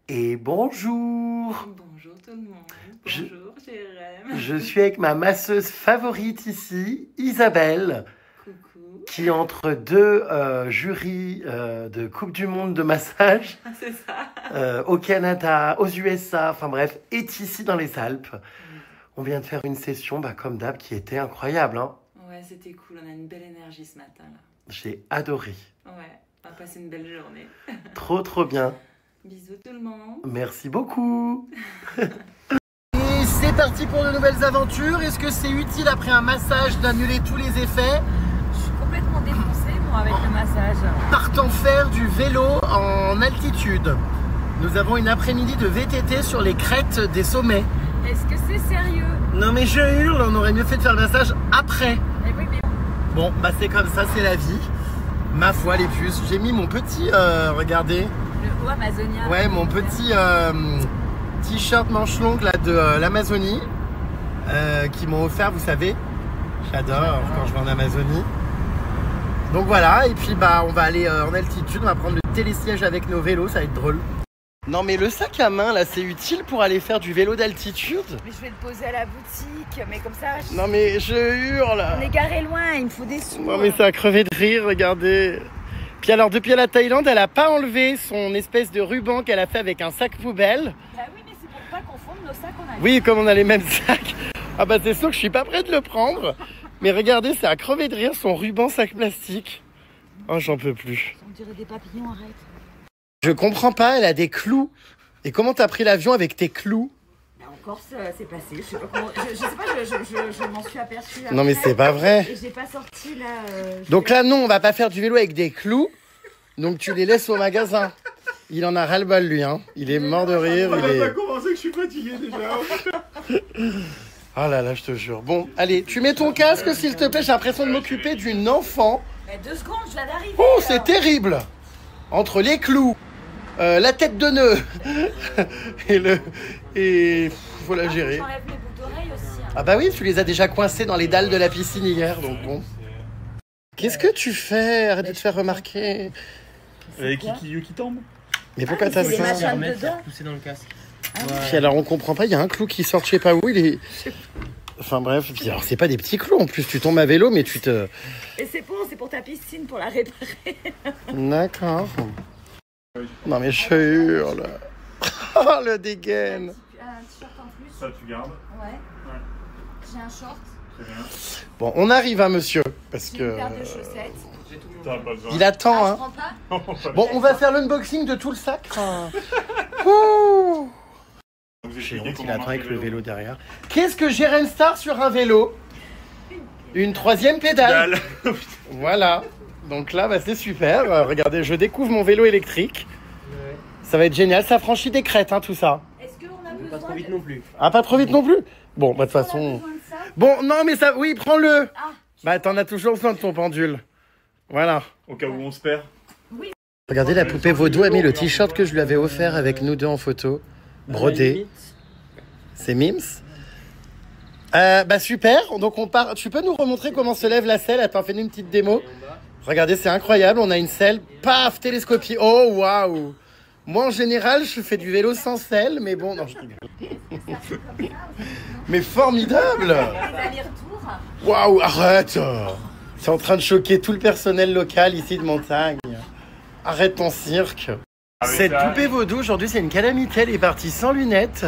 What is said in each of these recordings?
Et bonjour. Bonjour tout le monde. Bonjour Jérém. Je suis avec ma masseuse favorite ici, Isabelle, Coucou. qui est entre deux jurys de Coupe du Monde de massage C'est ça. au Canada, aux USA, enfin bref, est ici dans les Alpes. On vient de faire une session, comme d'hab, qui était incroyable. Hein. Ouais, c'était cool. On a une belle énergie ce matin là. J'ai adoré. Ouais, on va passer une belle journée. Trop bien. Bisous tout le monde. Merci beaucoup. Et c'est parti pour de nouvelles aventures. Est-ce que c'est utile après un massage d'annuler tous les effets? Je suis complètement défoncée moi avec le massage. Partons faire du vélo en altitude. Nous avons une après-midi de VTT sur les crêtes des sommets. Est-ce que c'est sérieux? Non mais je hurle, on aurait mieux fait de faire le massage après. Eh oui, mais Bon, c'est comme ça, c'est la vie. Ma foi, les puces. J'ai mis mon petit, regardez. le haut amazonien. Ouais, mon petit t-shirt manche longue là, de l'Amazonie qui m'ont offert, vous savez. J'adore quand je vais en Amazonie. Donc voilà, et puis on va aller en altitude, on va prendre le télésiège avec nos vélos, ça va être drôle. Non mais le sac à main là, c'est utile pour aller faire du vélo d'altitude? Mais je vais le poser à la boutique, mais comme ça. Non mais je hurle. On est garé loin, il me faut des sous. Non mais ça a crevé de rire, regardez. Puis alors depuis la Thaïlande, elle a pas enlevé son espèce de ruban qu'elle a fait avec un sac poubelle. Bah oui, mais c'est pour pas confondre nos sacs, on a. Oui, comme on a les mêmes sacs. Ah c'est sûr que je suis pas prêt de le prendre. Mais regardez, ça a crevé de rire son ruban sac plastique. Oh, j'en peux plus. On dirait des papillons, arrête. Je comprends pas, elle a des clous. Et comment t'as pris l'avion avec tes clous? Bah, encore c'est passé, je sais pas comment. Je sais pas, je m'en suis aperçue. Non mais c'est pas vrai. Et j'ai pas sorti là. Donc là non, on va pas faire du vélo avec des clous. Donc tu les laisses au magasin. Il en a ras-le-bol lui, hein. Il est mort de rire. Il est... commencé que je suis fatigué déjà. Oh là là, je te jure. Bon, allez, tu mets ton casque s'il te plaît. J'ai l'impression de m'occuper d'une enfant. Mais 2 secondes, je viens d'arriver. Oh, c'est terrible. Entre les clous, la tête de nœud et faut la gérer. J'enlève mes boucles d'oreilles aussi. Hein. Ah bah oui, tu les as déjà coincés dans les dalles de la piscine hier, donc bon. Qu'est-ce que tu fais? Arrête de te faire remarquer. Avec Kikyu qui tombe. Mais pourquoi t'as c'est les ça? machins dedans. Pousser dans le casque. Puis alors on comprend pas, il y a un clou qui sort de je sais pas où, il est... Enfin bref, puis alors c'est pas des petits clous en plus, tu tombes à vélo mais tu te... Et c'est pour ta piscine, pour la réparer. D'accord. Non mais je hurle. Oh le dégaine. Un t-shirt en plus. Ça, tu gardes. Ouais. J'ai un short. C'est bien. Bon, on arrive hein monsieur, parce J'ai une que... paire de chaussettes. T'as pas besoin. Il attend Je hein. prends pas. Bon, on va faire l'unboxing de tout le sac. Ouh. Vous J'ai expliquez honte, il comment attend marche avec le vélo derrière. Qu'est-ce que Jérém Star sur un vélo? Une 3e pédale. Dalle. Voilà. Donc là, c'est super. Regardez, je découvre mon vélo électrique. Ça va être génial. Ça franchit des crêtes, hein, tout ça. Est-ce qu'on a besoin Pas trop vite non plus. Ah, pas trop vite non plus? Bon, de toute On a façon... besoin de ça. Bon, non, mais ça... Oui, prends-le. Ah, T'en as toujours besoin de ton pendule. Voilà. Au cas où on se perd. Regardez, la poupée vaudou a mis le t-shirt que je lui avais offert avec nous deux en photo. Brodé. C'est Mims. Super, donc on part. Tu peux nous remontrer comment se lève la selle? Attends, fais-nous une petite démo. Regardez, c'est incroyable, on a une selle, paf, télescopie. Oh, waouh. Moi, en général, je fais du vélo sans selle, mais bon, non, je rigole. Mais formidable. les allers-retours. Waouh, arrête. C'est en train de choquer tout le personnel local ici de montagne. Arrête ton cirque. Cette poupée vaudou, aujourd'hui, c'est une calamité. Elle est partie sans lunettes.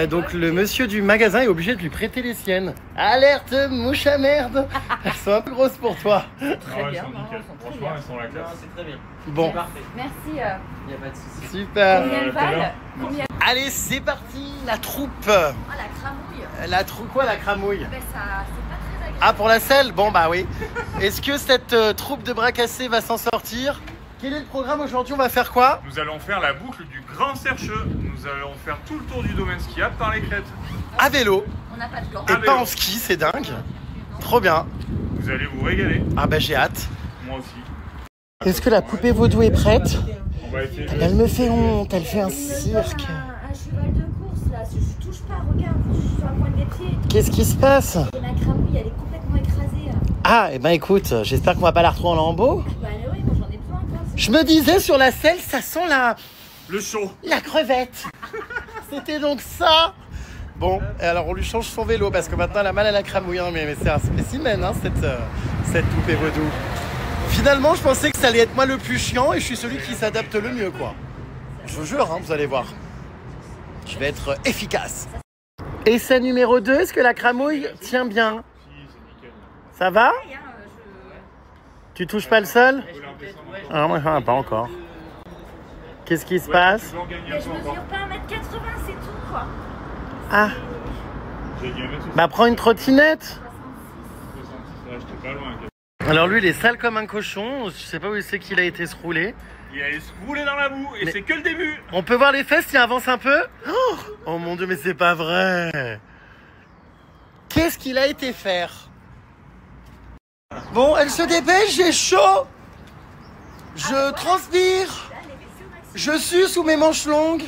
Donc le monsieur du magasin est obligé de lui prêter les siennes. Alerte, mouche à merde. Elles sont un peu grosses pour toi. Très bien, Elles sont non, nickel. elles sont très Franchement, bien. elles sont la Non, classe. c'est très bien. Bon, Parfait. Merci. Il n'y a pas de souci. super. Combien elles tout à l'heure. valent? Combien? Allez, c'est parti, la troupe. Ah, la cramouille. La troupe, quoi, la cramouille? Ben, ça, c'est pas très agréable. Ah, pour la selle? Bon, bah oui. Est-ce que cette troupe de bras cassés va s'en sortir? Quel est le programme aujourd'hui? On va faire quoi? Nous allons faire la boucle du Grand Cercheux. Nous allons faire tout le tour du domaine skiable par les crêtes. À vélo. On n'a pas de gants. Et À pas vélo. en ski, c'est dingue. Trop bien. Vous allez vous régaler. Ah bah j'ai hâte. Moi aussi. Est-ce que la poupée vaudou est prête? On va essayer. Elle me fait honte, elle fait un Il me donne cirque. un cheval de course là. Je touche pas, regarde. Je suis sur la pointe des pieds. Qu'est-ce qui se passe? Et ma cramouille, elle est complètement écrasée. Ah, et ben écoute, j'espère qu'on va pas la retrouver en lambeaux. Bah oui, moi j'en ai besoin quoi. Je me disais sur la selle, ça sent Le show. La crevette. C'était donc ça. Bon, et alors on lui change son vélo parce que maintenant elle a mal à la cramouille. Hein, mais c'est un spécimen, hein, cette poupée vaudou. Finalement, je pensais que ça allait être moi le plus chiant et je suis celui qui s'adapte le mieux, quoi. Je vous jure, hein, vous allez voir. Je vais être efficace. Essai numéro 2, est-ce que la cramouille tient bien? Ça va? Tu touches pas le sol? Ah, moi, pas encore. Qu'est-ce qui se passe? Mais je mesure pas 1m80, c'est tout quoi. Ah. Bah prends une trottinette. Alors lui il est sale comme un cochon. Je sais pas où c'est qu'il a été se rouler. Il allait se rouler dans la boue et c'est que le début. On peut voir les fesses, il avance un peu. Oh mon Dieu, mais c'est pas vrai. Qu'est-ce qu'il a été faire? Bon, elle se dépêche, j'ai chaud. Je transpire. Je sue sous mes manches longues.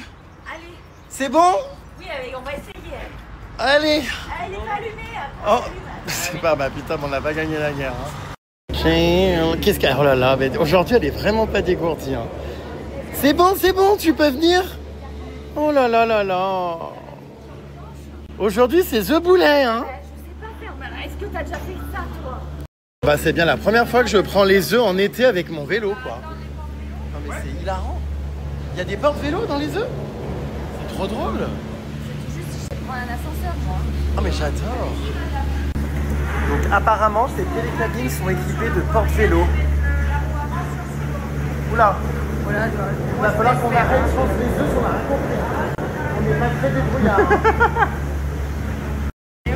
Allez. C'est bon? Oui, on va essayer. Allez. Elle est pas allumée. Oh, c'est pas, bah putain, on n'a pas gagné la guerre. Hein. Qu'est-ce qu'elle... Oh là là, mais aujourd'hui elle est vraiment pas dégourdie. Hein. C'est bon, tu peux venir? Oh là là là là. Aujourd'hui c'est The Boulet, hein. Je sais pas faire, mais est-ce que t'as déjà fait ça, toi? Bah c'est bien la première fois que je prends les œufs en été avec mon vélo, quoi. Non mais c'est hilarant. Il y a des porte-vélos dans les œufs? C'est trop drôle. C'est tout juste si je prends un ascenseur, moi. Oh mais j'adore. Donc apparemment ces télécabines sont équipées de porte-vélos. Oula. Voilà, Il va falloir qu'on arrête, je pense, les œufs, on a rien compris. On n'est pas très débrouillard.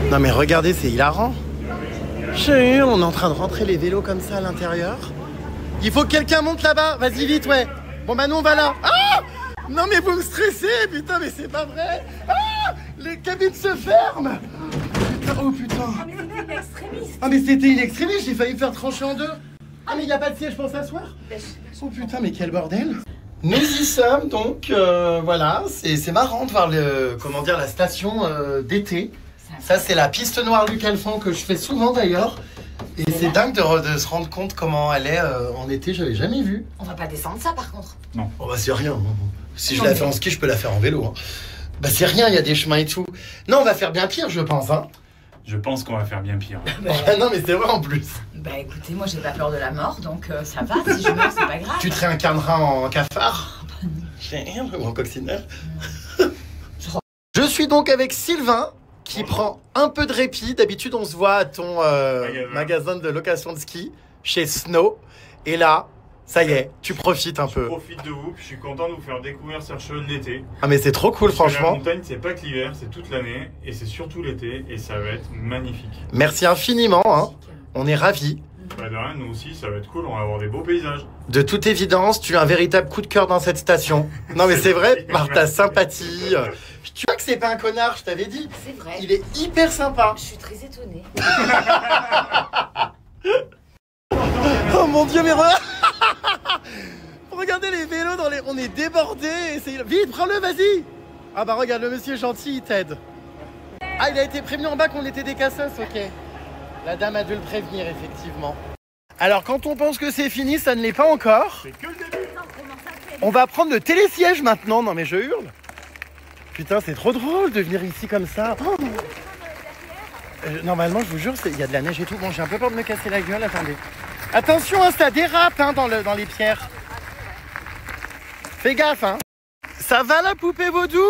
Non mais regardez, c'est hilarant. On est en train de rentrer les vélos comme ça à l'intérieur. Il faut que quelqu'un monte là-bas. Vas-y vite, ouais. Bon bah nous on va là. Ah! Non mais vous me stressez, putain, mais c'est pas vrai. Ah! Les cabines se ferment. Oh putain. Ah, mais c'était une extrémiste. Ah mais c'était une extrémiste, j'ai failli me faire trancher en deux. Ah mais il n'y a pas de siège pour s'asseoir. Oh putain, mais quel bordel. Nous y sommes donc, voilà, c'est marrant de voir comment dire, la station d'été. Ça c'est la piste noire du Calfon que je fais souvent d'ailleurs. Et c'est dingue de se rendre compte comment elle est en été, j'avais jamais vu. On va pas descendre ça par contre. Non. Oh bah c'est rien. Si je la fais en ski, je peux la faire en vélo. Hein. Bah c'est rien, il y a des chemins et tout. Non, on va faire bien pire, je pense. Hein. Je pense qu'on va faire bien pire. Non mais c'est vrai en plus. Bah écoutez, moi j'ai pas peur de la mort, donc ça va, si je meurs c'est pas grave. Tu te réincarneras en cafard? J'ai rien, ou en coccinelle. Je suis donc avec Sylvain, qui prend un peu de répit. D'habitude on se voit à ton magasin de location de ski, chez Snow. Et là, ça y est, tu profites un peu. Je profite de vous, puis je suis content de vous faire découvrir Sercheux l'été. Ah mais c'est trop cool franchement. La montagne c'est pas que l'hiver, c'est toute l'année et c'est surtout l'été et ça va être magnifique. Merci infiniment, hein. On est ravis. Bah de rien, nous aussi ça va être cool, on va avoir des beaux paysages. De toute évidence, tu as un véritable coup de cœur dans cette station. Non mais c'est vrai, par ta sympathie. Tu vois que c'est pas un connard, je t'avais dit. C'est vrai. Il est hyper sympa. Je suis très étonnée. Oh mon Dieu, mais regardez les vélos dans les... On est débordés. Vite, prends-le, vas-y. Ah bah regarde, le monsieur gentil, il t'aide. Ah, il a été prévenu en bas qu'on était des cassos, ok. La dame a dû le prévenir, effectivement. Alors, quand on pense que c'est fini, ça ne l'est pas encore. C'est que le début. On va prendre le télésiège maintenant. Non mais je hurle. Putain, c'est trop drôle de venir ici comme ça. Oh. Normalement, je vous jure, il y a de la neige et tout. Bon, j'ai un peu peur de me casser la gueule, attendez. Attention, hein, ça dérape hein, dans les pierres. Fais gaffe, hein. Ça va la poupée vaudou?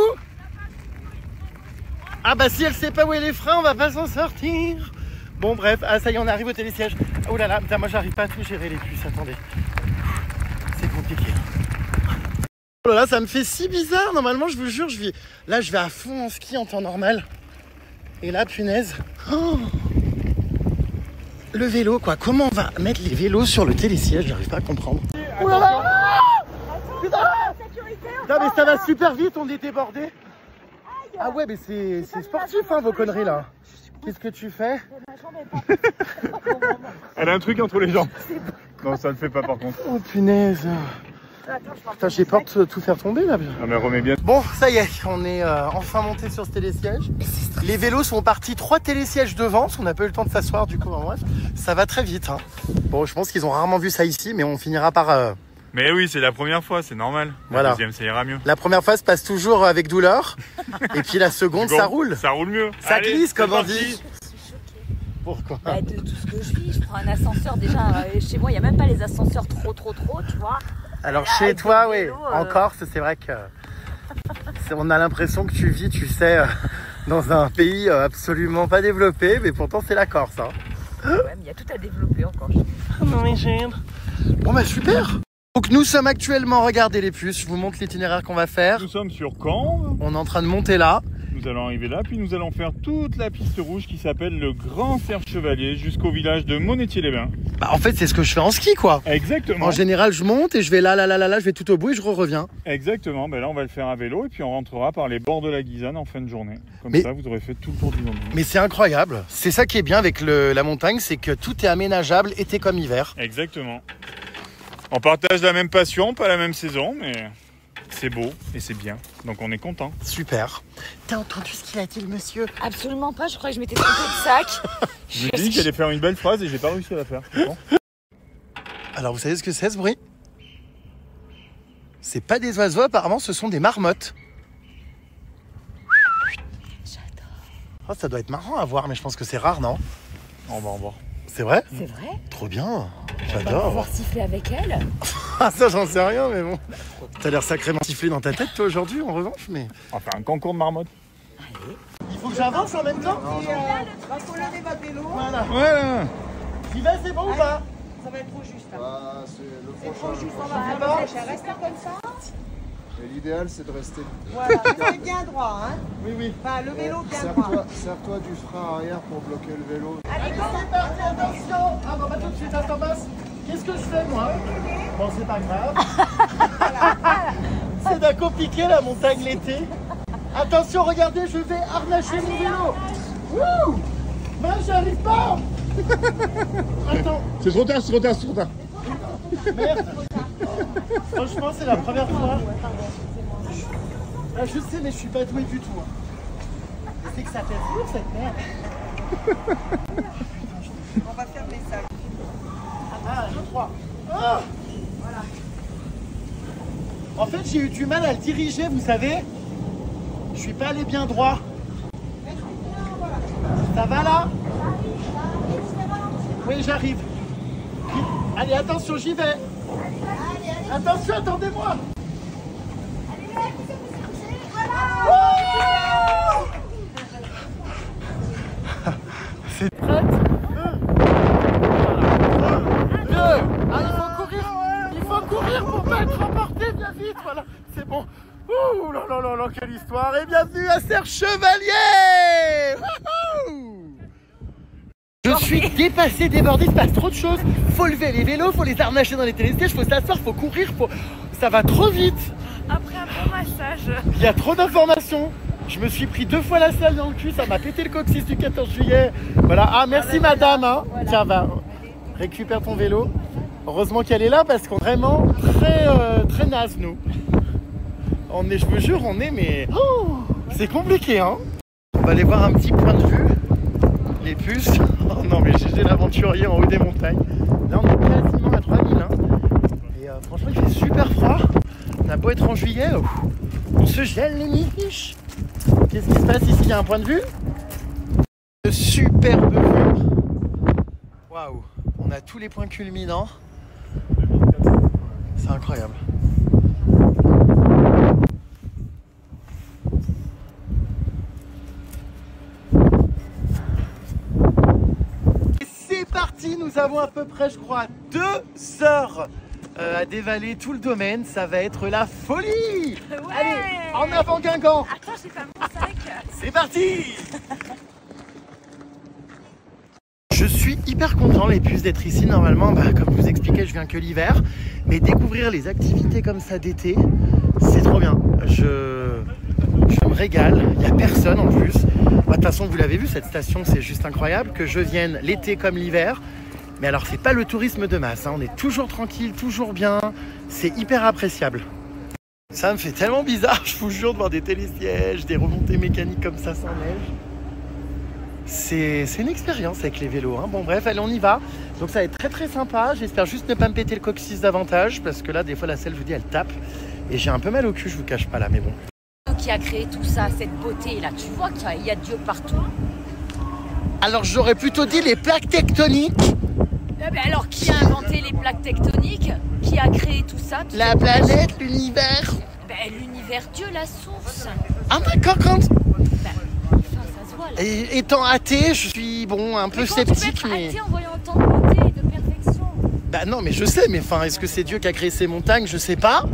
Ah bah si elle sait pas où est les freins, on va pas s'en sortir. Bon bref, ah ça y est, on arrive au télésiège. Oh là là, putain, moi j'arrive pas à tout gérer les puces, attendez. C'est compliqué. Oh là là, ça me fait si bizarre. Normalement, je vous jure, je vais à fond en ski en temps normal. Et là, punaise. Oh, le vélo, quoi. Comment on va mettre les vélos sur le télésiège? J'arrive pas à comprendre. Oh là là. Putain. Non mais ça va super vite, on est débordés. Ah ouais, mais c'est sportif, hein, vos conneries là. Qu'est-ce que tu fais? Elle a un truc entre les jambes. Non, ça ne le fait pas par contre. Oh punaise. Putain, j'ai peur de tout faire tomber là. Ah mais remets bien. Bon, ça y est, on est enfin monté sur ce télésiège. Les vélos sont partis 3 télésièges devant, parce qu'on n'a pas eu le temps de s'asseoir du coup. Bref, ça va très vite. Hein. Bon, je pense qu'ils ont rarement vu ça ici, mais on finira par Mais oui, c'est la première fois, c'est normal. Voilà. La deuxième, ça ira mieux. La première fois se passe toujours avec douleur. Et puis la seconde, ça roule. Ça roule mieux. Ça Allez, glisse, comme c'est on parti. dit. Pourquoi? Bah, de tout ce que je vis, je prends un ascenseur déjà. Chez moi, il n'y a même pas les ascenseurs trop, tu vois. Alors Là, chez avec toi, le oui, vélo, en Corse, c'est vrai que on a l'impression que tu vis, tu sais, dans un pays absolument pas développé, mais pourtant c'est la Corse. Hein. Ouais, mais il y a tout à développer encore. Bon bah super. Donc nous sommes actuellement, regardez les puces, je vous montre l'itinéraire qu'on va faire. Nous sommes sur Caen. On est en train de monter là. Nous allons arriver là, puis nous allons faire toute la piste rouge qui s'appelle le Grand Cerf Chevalier jusqu'au village de Monétier-les-Bains. Bah en fait c'est ce que je fais en ski quoi. Exactement. En général je monte et je vais là, je vais tout au bout et je reviens. Exactement. Ben là, on va le faire à vélo et puis on rentrera par les bords de la Guisane en fin de journée. Comme Mais- ça, vous aurez fait tout le tour du monde. Mais c'est incroyable. C'est ça qui est bien avec la montagne, c'est que tout est aménageable été comme hiver. Exactement. On partage la même passion, pas la même saison, mais c'est beau et c'est bien. Donc on est content. Super. T'as entendu ce qu'il a dit le monsieur? Absolument pas, je croyais que je m'étais trompée de sac. Je me dis qu'il allait faire une belle phrase et j'ai pas réussi à la faire. C'est bon. Alors vous savez ce que c'est ce bruit? C'est pas des oiseaux apparemment, ce sont des marmottes. J'adore. Oh, ça doit être marrant à voir, mais je pense que c'est rare, non? On va en voir. C'est vrai? C'est vrai? Trop bien. On va J'adore. pouvoir siffler avec elle. Ah ça j'en sais rien, mais bon. T'as l'air sacrément sifflé dans ta tête toi aujourd'hui en revanche, mais... On va faire un concours de marmotte. Il faut que j'avance en même temps? Voilà. Ouais. J'y vais, c'est bon ou pas? Ça va être trop juste. Là. Ah, c'est le C'est trop prochain. juste, on Je va sais arrêter. pas. Je vais rester comme ça. Et l'idéal, c'est de rester. Voilà, c'est bien droit. Hein. Oui, oui. Enfin, le vélo bien droit. Serre-toi du frein arrière pour bloquer le vélo. Allez, go. C'est parti, attention. Ah bah tout de suite, attends, basse. Qu'est-ce que je fais moi? Bon, c'est pas grave. C'est d'un compliqué la montagne l'été. Attention, regardez, je vais harnacher mon vélo. Wouh! Moi, j'y arrive pas. Attends, C'est trop tard, c'est trop tard, c'est trop tard. merde. Franchement, c'est la première fois. Ah, je sais, mais je suis pas doué du tout. hein. C'est que ça fait lourd cette merde. On va faire les sacs. Ah, 2, 3. Ah voilà. En fait, j'ai eu du mal à le diriger, vous savez. Je suis pas allé bien droit. Ça va là? Oui, j'arrive. Allez, attention, j'y vais. Attention, attendez-moi. C'est prête. Il faut courir pour pas être emporté, bien vite, voilà, c'est bon. Ouh là là là là, quelle histoire. Et bienvenue à Cerf Chevalier. Wouhou. Je suis dépassé, débordé, il se passe trop de choses. Faut lever les vélos, faut les harnacher dans les télésièges, faut s'asseoir, faut courir, ça va trop vite. Après un bon massage. Il y a trop d'informations. Je me suis pris 2 fois la selle dans le cul, ça m'a pété le coccyx du 14 juillet. Voilà, ah merci madame. Hein. Voilà. Tiens, va, récupère ton vélo. Heureusement qu'elle est là parce qu'on est vraiment très naze nous. On est, je vous jure, on est mais... Oh, c'est compliqué hein. On va aller voir un petit point de vue. Les puces. Oh non mais j'ai l'aventurier en haut des montagnes. Là on est quasiment à 3000 hein. Et franchement il fait super froid. On a beau être en juillet, on se gèle les miches. Qu'est-ce qui se passe ici? Il y a un point de vue. De superbe vue. Waouh. On a tous les points culminants. C'est incroyable. Et c'est parti, nous avons à peu près, je crois, 2 heures à dévaler tout le domaine. Ça va être la folie. Ouais. Allez, en avant Guingamp. Attends, j'ai pas mon sac. C'est parti. Je suis hyper content les puces d'être ici. Normalement, comme je vous expliquais, je viens que l'hiver. Mais découvrir les activités comme ça d'été, c'est trop bien. Je me régale. Il n'y a personne en plus. De toute façon, vous l'avez vu, cette station, c'est juste incroyable. Que je vienne l'été comme l'hiver. Mais alors, c'est pas le tourisme de masse. Hein. On est toujours tranquille, toujours bien. C'est hyper appréciable. Ça me fait tellement bizarre, je vous jure, de voir des télésièges, des remontées mécaniques comme ça sans neige. C'est une expérience avec les vélos. Hein. Bon bref, allez, on y va. Donc ça va être très très sympa. J'espère juste ne pas me péter le coccyx davantage parce que là, des fois, la selle, je vous dis, elle tape. Et j'ai un peu mal au cul, je vous cache pas là, mais bon. Qui a créé tout ça, cette beauté là, tu vois qu'il y a Dieu partout. Alors j'aurais plutôt dit les plaques tectoniques. Alors qui a inventé les plaques tectoniques? Qui a créé tout ça? La planète, l'univers. L'univers, Dieu, la source. Ah d'accord, quand... Enfin, ça se voit là. Et, étant athée, je suis bon un peu sceptique, mais... mais... athée en voyant tant de beauté et de perfection. Bah non, mais je sais, mais enfin, est-ce que c'est Dieu qui a créé ces montagnes? Je sais pas.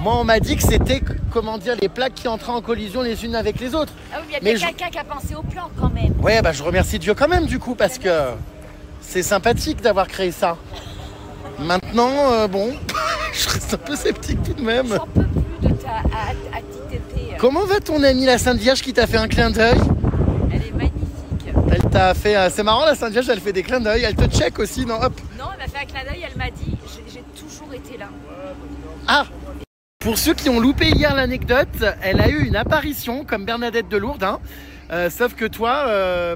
Moi, on m'a dit que c'était, comment dire, les plaques qui entraient en collision les unes avec les autres. Ah oui, mais il y a quelqu'un qui a pensé au plan quand même. Ouais, bah je remercie Dieu quand même du coup, parce que c'est sympathique d'avoir créé ça. Maintenant, bon, je reste un peu sceptique tout de même. J'en peux plus de ta attitude. Comment va ton amie la Sainte Vierge qui t'a fait un clin d'œil? Elle est magnifique. Elle t'a fait... c'est marrant, la Sainte Vierge, elle fait des clins d'œil. Elle te check aussi, non? Hop. Non, elle m'a fait un clin d'œil, elle m'a dit, j'ai toujours été là. Ah! Pour ceux qui ont loupé hier l'anecdote, elle a eu une apparition comme Bernadette de Lourdes, hein. Sauf que toi,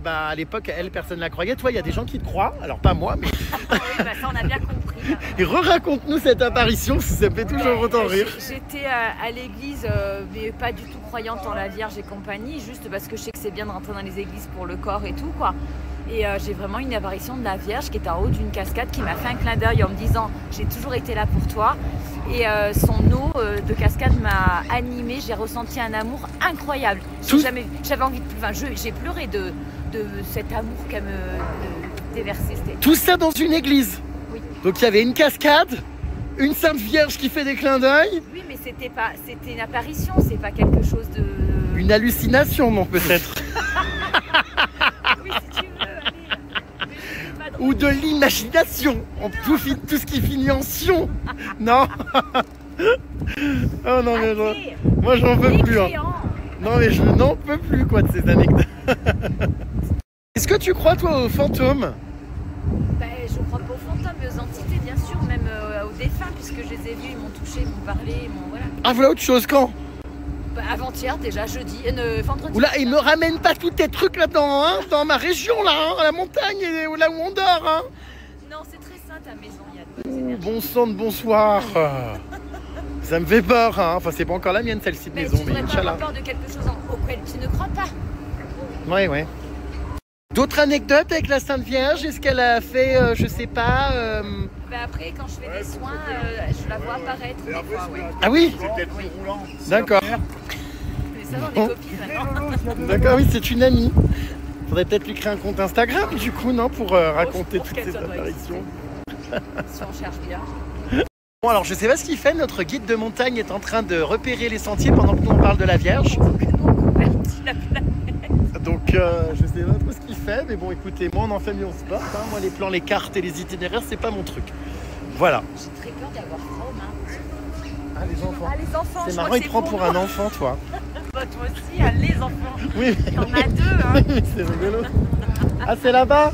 à l'époque, elle, personne ne la croyait. Toi, il y a des gens qui te croient, alors pas moi, mais... Oui, ça on a bien compris. Là. Et raconte-nous cette apparition, ça me fait toujours autant rire. J'étais à l'église, mais pas du tout croyante en la Vierge et compagnie, juste parce que je sais que c'est bien de rentrer dans les églises pour le corps et tout, quoi. Et j'ai vraiment une apparition de la Vierge qui est en haut d'une cascade qui m'a fait un clin d'œil en me disant « j'ai toujours été là pour toi ». Et son eau de cascade m'a animée, j'ai ressenti un amour incroyable. J'avais envie de... Enfin, j'ai pleuré de cet amour qu'elle me déversait. Tout ça dans une église? Oui. Donc il y avait une cascade, une Sainte Vierge qui fait des clins d'œil. Oui, mais c'était une apparition, c'est pas quelque chose de... Une hallucination, non, peut-être. Oui, si tu veux, allez. Ou de l'imagination. Tout ce qui finit en sion. Non. Oh non, mais moi j'en peux plus. Hein. Non, mais je n'en peux plus quoi de ces anecdotes. Est-ce que tu crois toi aux fantômes? Je crois pas aux fantômes, mais aux entités bien sûr, même aux défunts, puisque je les ai vus, ils m'ont touché, ils m'ont parlé, ils m'ont... Voilà. Ah voilà autre chose, quand? Avant-hier déjà, jeudi, vendredi. Oula, il me ramène pas tous tes trucs là-dedans, hein, dans ma région là, hein, à la montagne, là où on dort, hein. Non, c'est très sain ta maison, il y a de bonnes énergies. Bon sang de bonsoir. Ça me fait peur, hein. Enfin c'est pas encore la mienne celle-ci de maison, mais tu devrais pas Inch'Allah. avoir peur de quelque chose auquel tu ne crois pas. Ouais, ouais. D'autres anecdotes avec la Sainte Vierge? Est-ce qu'elle a fait, je sais pas... Après, quand je fais des soins, je la vois apparaître des fois, ouais. Ah oui? C'est peut-être Oui. roulant. D'accord. Mais ça, on est copines maintenant. D'accord, oui, c'est une amie. Faudrait peut-être lui créer un compte Instagram, du coup, non? Pour raconter pour toutes qu'elle ces doit apparitions. Si on cherche bien. Bon, alors, je sais pas ce qu'il fait. Notre guide de montagne est en train de repérer les sentiers pendant que nous, on parle de la Vierge. Donc, nous, on convertit la planète. Donc, je sais pas trop ce qu'il fait. Mais bon, écoutez, moi, on en fait mieux, on se porte. Hein. Moi, les plans, les cartes et les itinéraires, c'est pas mon truc. Voilà. J'ai très peur d'avoir froid aux mains. Ah, les enfants. Ah, les enfants, C'est je marrant, crois il que prend c'est pour un enfant, toi. Bah, toi aussi, hein, les enfants. Oui, Il y en a deux, hein. oui, c'est rigolo. Ah, c'est là-bas?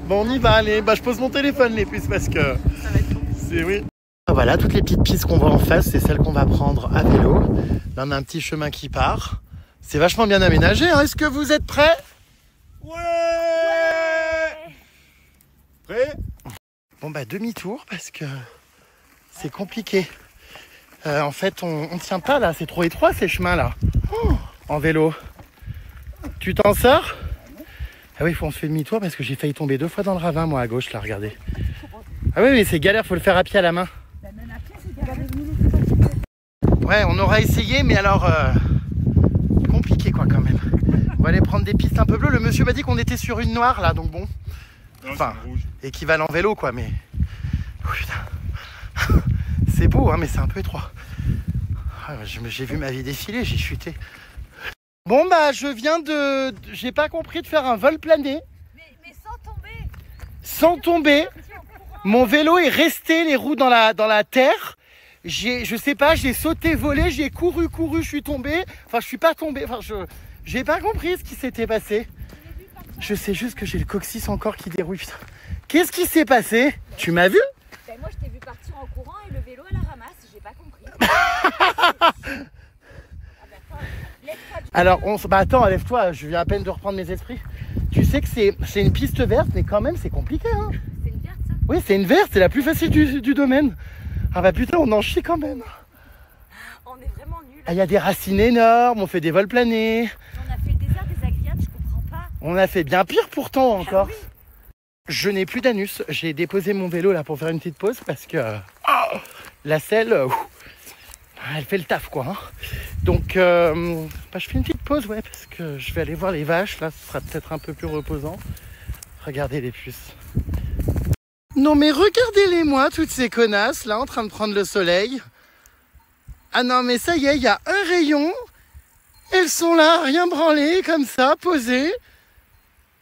Bon, on y va, allez. Bah, je pose mon téléphone, les puces, parce que... Ça va être compliqué. C'est oui. Voilà, toutes les petites pistes qu'on voit en face, c'est celles qu'on va prendre à vélo. Là, on a un petit chemin qui part. C'est vachement bien aménagé, hein. Est-ce que vous êtes prêts? Ouais. Prêt? Bon, bah, demi-tour, parce que c'est compliqué. En fait, on tient pas, là. C'est trop étroit, ces chemins-là. En vélo. Tu t'en sors? Ah oui, il faut qu'on se fait demi-tour, parce que j'ai failli tomber 2 fois dans le ravin, moi, à gauche, là, regardez. Ah oui, mais c'est galère, faut le faire à pied à la main. Ouais, on aura essayé, mais alors compliqué quoi quand même. On va aller prendre des pistes un peu bleues. Le monsieur m'a dit qu'on était sur une noire là, donc bon. Non, Enfin, c'est rouge. équivalent vélo quoi, mais... Oh, putain. C'est beau, hein, mais c'est un peu étroit. Ah, j'ai vu ma vie défiler, j'ai chuté. Bon bah, je viens de... J'ai pas compris de faire un vol plané. Mais sans tomber. Sans tomber. Mon vélo est resté, les roues dans la terre. Je sais pas, j'ai sauté, volé, j'ai couru, je suis tombé. Enfin, je suis pas tombé. Enfin, j'ai pas compris ce qui s'était passé. Je sais juste que j'ai le coccyx encore qui dérouille. Putain. Qu'est-ce qui s'est passé? Tu m'as vu? Ben, moi, je t'ai vu partir en courant et le vélo à la ramasse. J'ai pas compris. Alors, bah attends, lève-toi. Je viens à peine de reprendre mes esprits. Tu sais que c'est une piste verte, mais quand même, c'est compliqué. Hein. C'est une verte Oui, c'est une verte, c'est la plus facile du domaine. Ah bah putain, on en chie quand même. On est vraiment nuls. Ah, il y a des racines énormes, on fait des vols planés. On a fait le désert désagréable, je comprends pas. On a fait bien pire pourtant encore. Ah oui. Je n'ai plus d'anus. J'ai déposé mon vélo là pour faire une petite pause parce que la selle, elle fait le taf quoi. Hein. Donc je fais une petite pause ouais parce que je vais aller voir les vaches. Là, ce sera peut-être un peu plus reposant. Regardez les puces. Non mais regardez-les moi, toutes ces connasses là en train de prendre le soleil. Ah non mais ça y est, il y a un rayon. Elles sont là, rien branlé, comme ça, posées.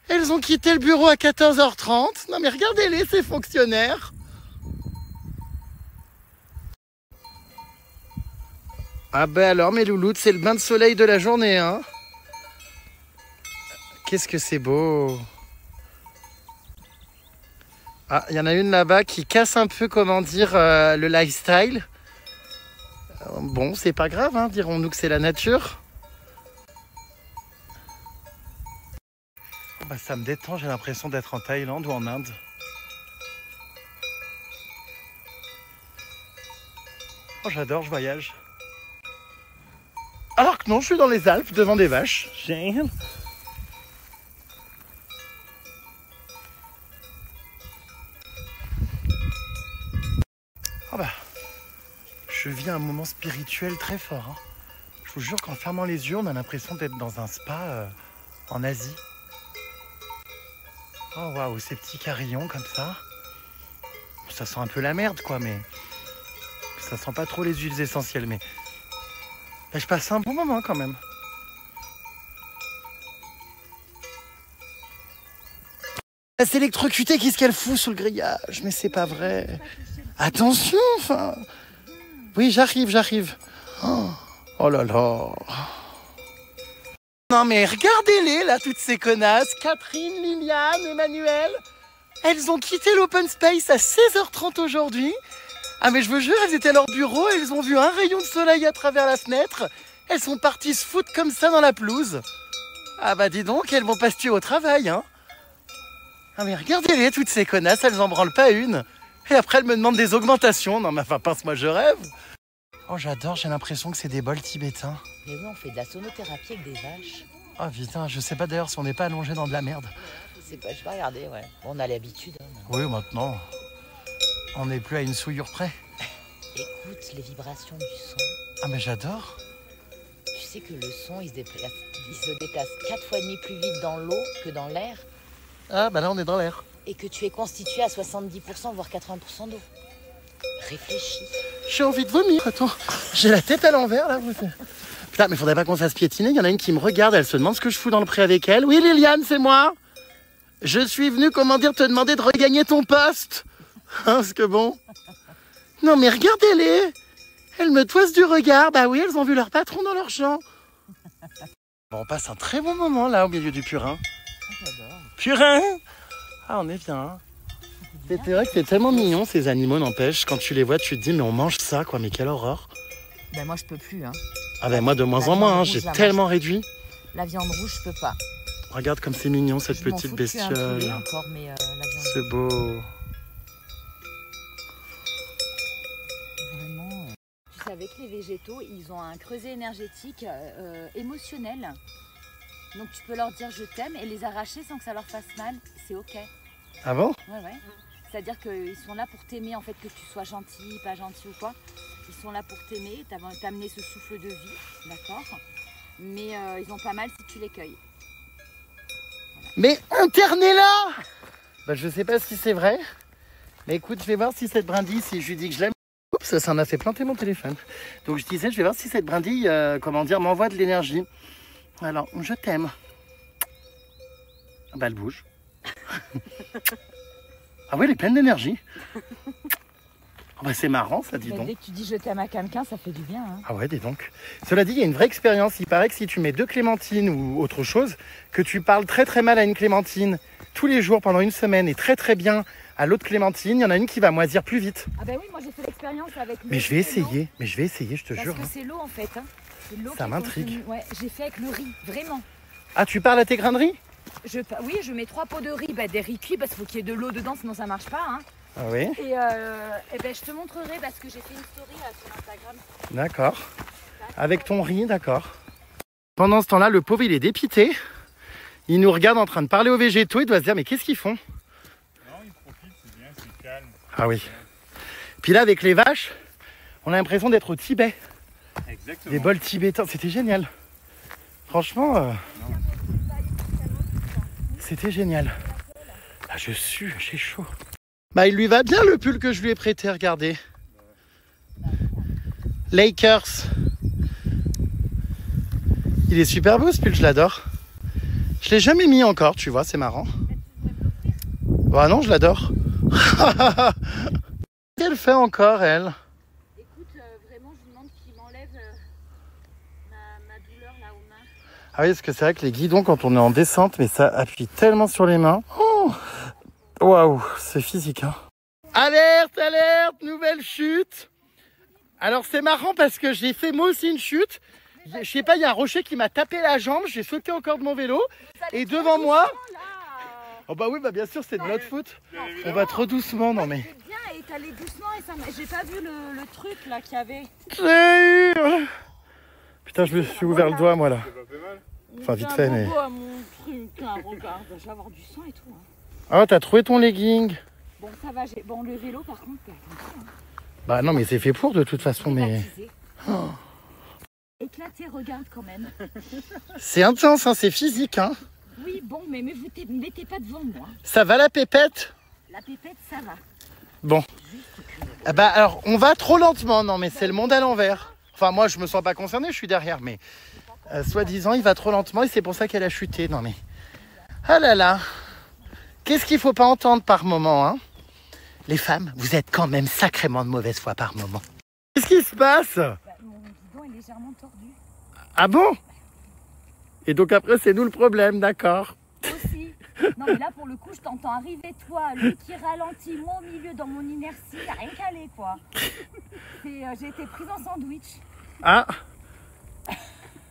Elles ont quitté le bureau à 14h30. Non mais regardez-les, ces fonctionnaires. Ah ben alors mes louloutes, c'est le bain de soleil de la journée, hein. Qu'est-ce que c'est beau. Ah, il y en a une là-bas qui casse un peu, comment dire, le lifestyle. Bon, c'est pas grave, hein, dirons-nous que c'est la nature. Bah, ça me détend, j'ai l'impression d'être en Thaïlande ou en Inde. Oh, j'adore, je voyage. Alors que non, je suis dans les Alpes, devant des vaches. Génial. Oh bah, je vis un moment spirituel très fort. Hein. Je vous jure qu'en fermant les yeux, on a l'impression d'être dans un spa en Asie. Oh waouh, ces petits carillons comme ça. Ça sent un peu la merde quoi, mais ça sent pas trop les huiles essentielles, mais je passe un bon moment quand même. Elle s'est électrocutée, qu'est-ce qu'elle fout sous le grillage? Mais c'est pas vrai. Attention, enfin. Oui, j'arrive. Oh là là. Non mais regardez-les là, toutes ces connasses. Catherine, Liliane, Emmanuel. Elles ont quitté l'open space à 16h30 aujourd'hui. Ah mais je vous jure, elles étaient à leur bureau, elles ont vu un rayon de soleil à travers la fenêtre. Elles sont parties se foutre comme ça dans la pelouse. Ah bah dis donc, elles vont pas se tuer au travail, hein. Ah mais regardez-les, toutes ces connasses, elles en branlent pas une. Et après elles me demandent des augmentations. Non mais enfin, pince-moi, je rêve. Oh j'adore, j'ai l'impression que c'est des bols tibétains. Mais oui, on fait de la sonothérapie avec des vaches. Oh putain, je sais pas d'ailleurs si on n'est pas allongé dans de la merde. C'est pas, je vais regarder, ouais. On a l'habitude. Hein, oui, maintenant, on n'est plus à une souillure près. Écoute les vibrations du son. Ah mais j'adore. Tu sais que le son, il se déplace 4 fois et demi plus vite dans l'eau que dans l'air. Ah bah là, on est dans l'air. Et que tu es constitué à 70%, voire 80% d'eau. Réfléchis. J'ai envie de vomir. Attends, j'ai la tête à l'envers là. Putain, mais faudrait pas qu'on se fasse piétiner. Il y en a une qui me regarde, elle se demande ce que je fous dans le pré avec elle. Oui, Liliane, c'est moi. Je suis venue, comment dire, te demander de regagner ton poste. Hein, parce que bon. Non, mais regardez-les. Elles me toisent du regard. Bah oui, elles ont vu leur patron dans leur champ. Bon, on passe un très bon moment là, au milieu du purin. J'adore. Purin. Ah, on est bien. Hein. C'est vrai que c'est tellement mignon, ces animaux, n'empêche. Quand tu les vois, tu te dis, mais on mange ça, quoi. Mais quelle horreur. Ben moi, je peux plus, hein. Ah ben moi, de moins en moins, hein. J'ai tellement réduit. La viande rouge, je peux pas. Regarde comme c'est mignon, cette petite bestiole. Encore, mais la viande... C'est beau. Vraiment... Tu sais, avec les végétaux, ils ont un creuset énergétique émotionnel. Donc tu peux leur dire je t'aime et les arracher sans que ça leur fasse mal. C'est ok. Ah bon? Ouais. C'est-à-dire qu'ils sont là pour t'aimer, en fait, que tu sois gentil, pas gentil ou quoi. Ils sont là pour t'aimer, t'amener ce souffle de vie, d'accord? Mais ils ont pas mal si tu les cueilles. Voilà. Mais internez-la! Bah je sais pas si c'est vrai. Mais écoute, je vais voir si cette brindille, si je lui dis que je l'aime... Oups, ça en a fait planter mon téléphone. Donc je disais, je vais voir si cette brindille, comment dire, m'envoie de l'énergie. Alors, je t'aime. Bah elle bouge. Ah oui, elle est pleine d'énergie. Oh bah c'est marrant, ça, dis donc. Dès que tu dis je t'aime à quelqu'un, ça fait du bien. Hein. Ah ouais, dis donc. Cela dit, il y a une vraie expérience. Il paraît que si tu mets 2 clémentines ou autre chose, que tu parles très très mal à une clémentine tous les jours pendant une semaine et très très bien à l'autre clémentine, il y en a une qui va moisir plus vite. Ah ben oui, moi j'ai fait l'expérience avec le Mais je vais essayer, je te jure. Parce que c'est l'eau en fait. Hein. Ça m'intrigue. Ouais, j'ai fait avec le riz, vraiment. Ah, tu parles à tes grains de riz? Oui, je mets 3 pots de riz, des riz cuits parce qu'il faut qu'il y ait de l'eau dedans, sinon ça marche pas. Hein. Ah oui. Et ben, je te montrerai parce que j'ai fait une story sur Instagram. D'accord. Avec ton riz, d'accord. Pendant ce temps-là, le pauvre, il est dépité. Il nous regarde en train de parler aux végétaux. Il doit se dire, mais qu'est-ce qu'ils font? Non, il profite, c'est bien, c'est calme. Ah oui. Puis là, avec les vaches, on a l'impression d'être au Tibet. Exactement. Des bols tibétains, c'était génial. Franchement, c'était génial. Ah, je sue, j'ai chaud. Bah, il lui va bien le pull que je lui ai prêté, regardez. Lakers. Il est super beau ce pull, je l'adore. Je l'ai jamais mis encore, tu vois, c'est marrant. Bah non, je l'adore. Qu'elle fait encore, elle? Écoute, vraiment, je vous demande qu'il m'enlève ma douleur là aux mains. Ah oui, parce que c'est vrai que les guidons, quand on est en descente, mais ça appuie tellement sur les mains. Oh, waouh, c'est physique, hein. Alerte, alerte, nouvelle chute. Alors c'est marrant parce que j'ai fait moi aussi une chute. Je sais pas, il y a un rocher qui m'a tapé la jambe, j'ai sauté encore de mon vélo. Et devant moi... Oh bah oui, bah bien sûr, c'est de notre faute. On va trop doucement, non mais... C'est bien, et t'allais doucement et ça j'ai pas vu le truc là qu'il y avait. J'ai eu... Putain, je me suis ouvert le doigt, moi, là. Enfin, vite fait, mais... À mon truc, là, regarde, je vais avoir du sang et tout. Hein. Oh, t'as trouvé ton legging. Bon, ça va, bon, le vélo, par contre, fais attention. Hein. Bah non, mais c'est fait pour, de toute façon, mais... Oh. Éclaté, regarde quand même. C'est intense, hein, c'est physique, hein. Oui, bon, mais vous ne mettez pas devant moi. Ça va, la pépette? La pépette, ça va. Bon. Ah bah alors, on va trop lentement, non mais c'est le monde à l'envers. Enfin, moi, je me sens pas concerné, je suis derrière, mais... soi-disant, il va trop lentement et c'est pour ça qu'elle a chuté, non mais... Ah là là. Qu'est-ce qu'il faut pas entendre par moment, hein? Les femmes, vous êtes quand même sacrément de mauvaise foi par moment. Qu'est-ce qui se passe? Mon guidon est légèrement tordu. Ah bon? Et donc après, c'est nous le problème, d'accord. Aussi. Non mais là, pour le coup, je t'entends arriver, toi, lui qui ralentit, moi au milieu dans mon inertie, il a rien calé, quoi. J'ai été prise en sandwich. Ah.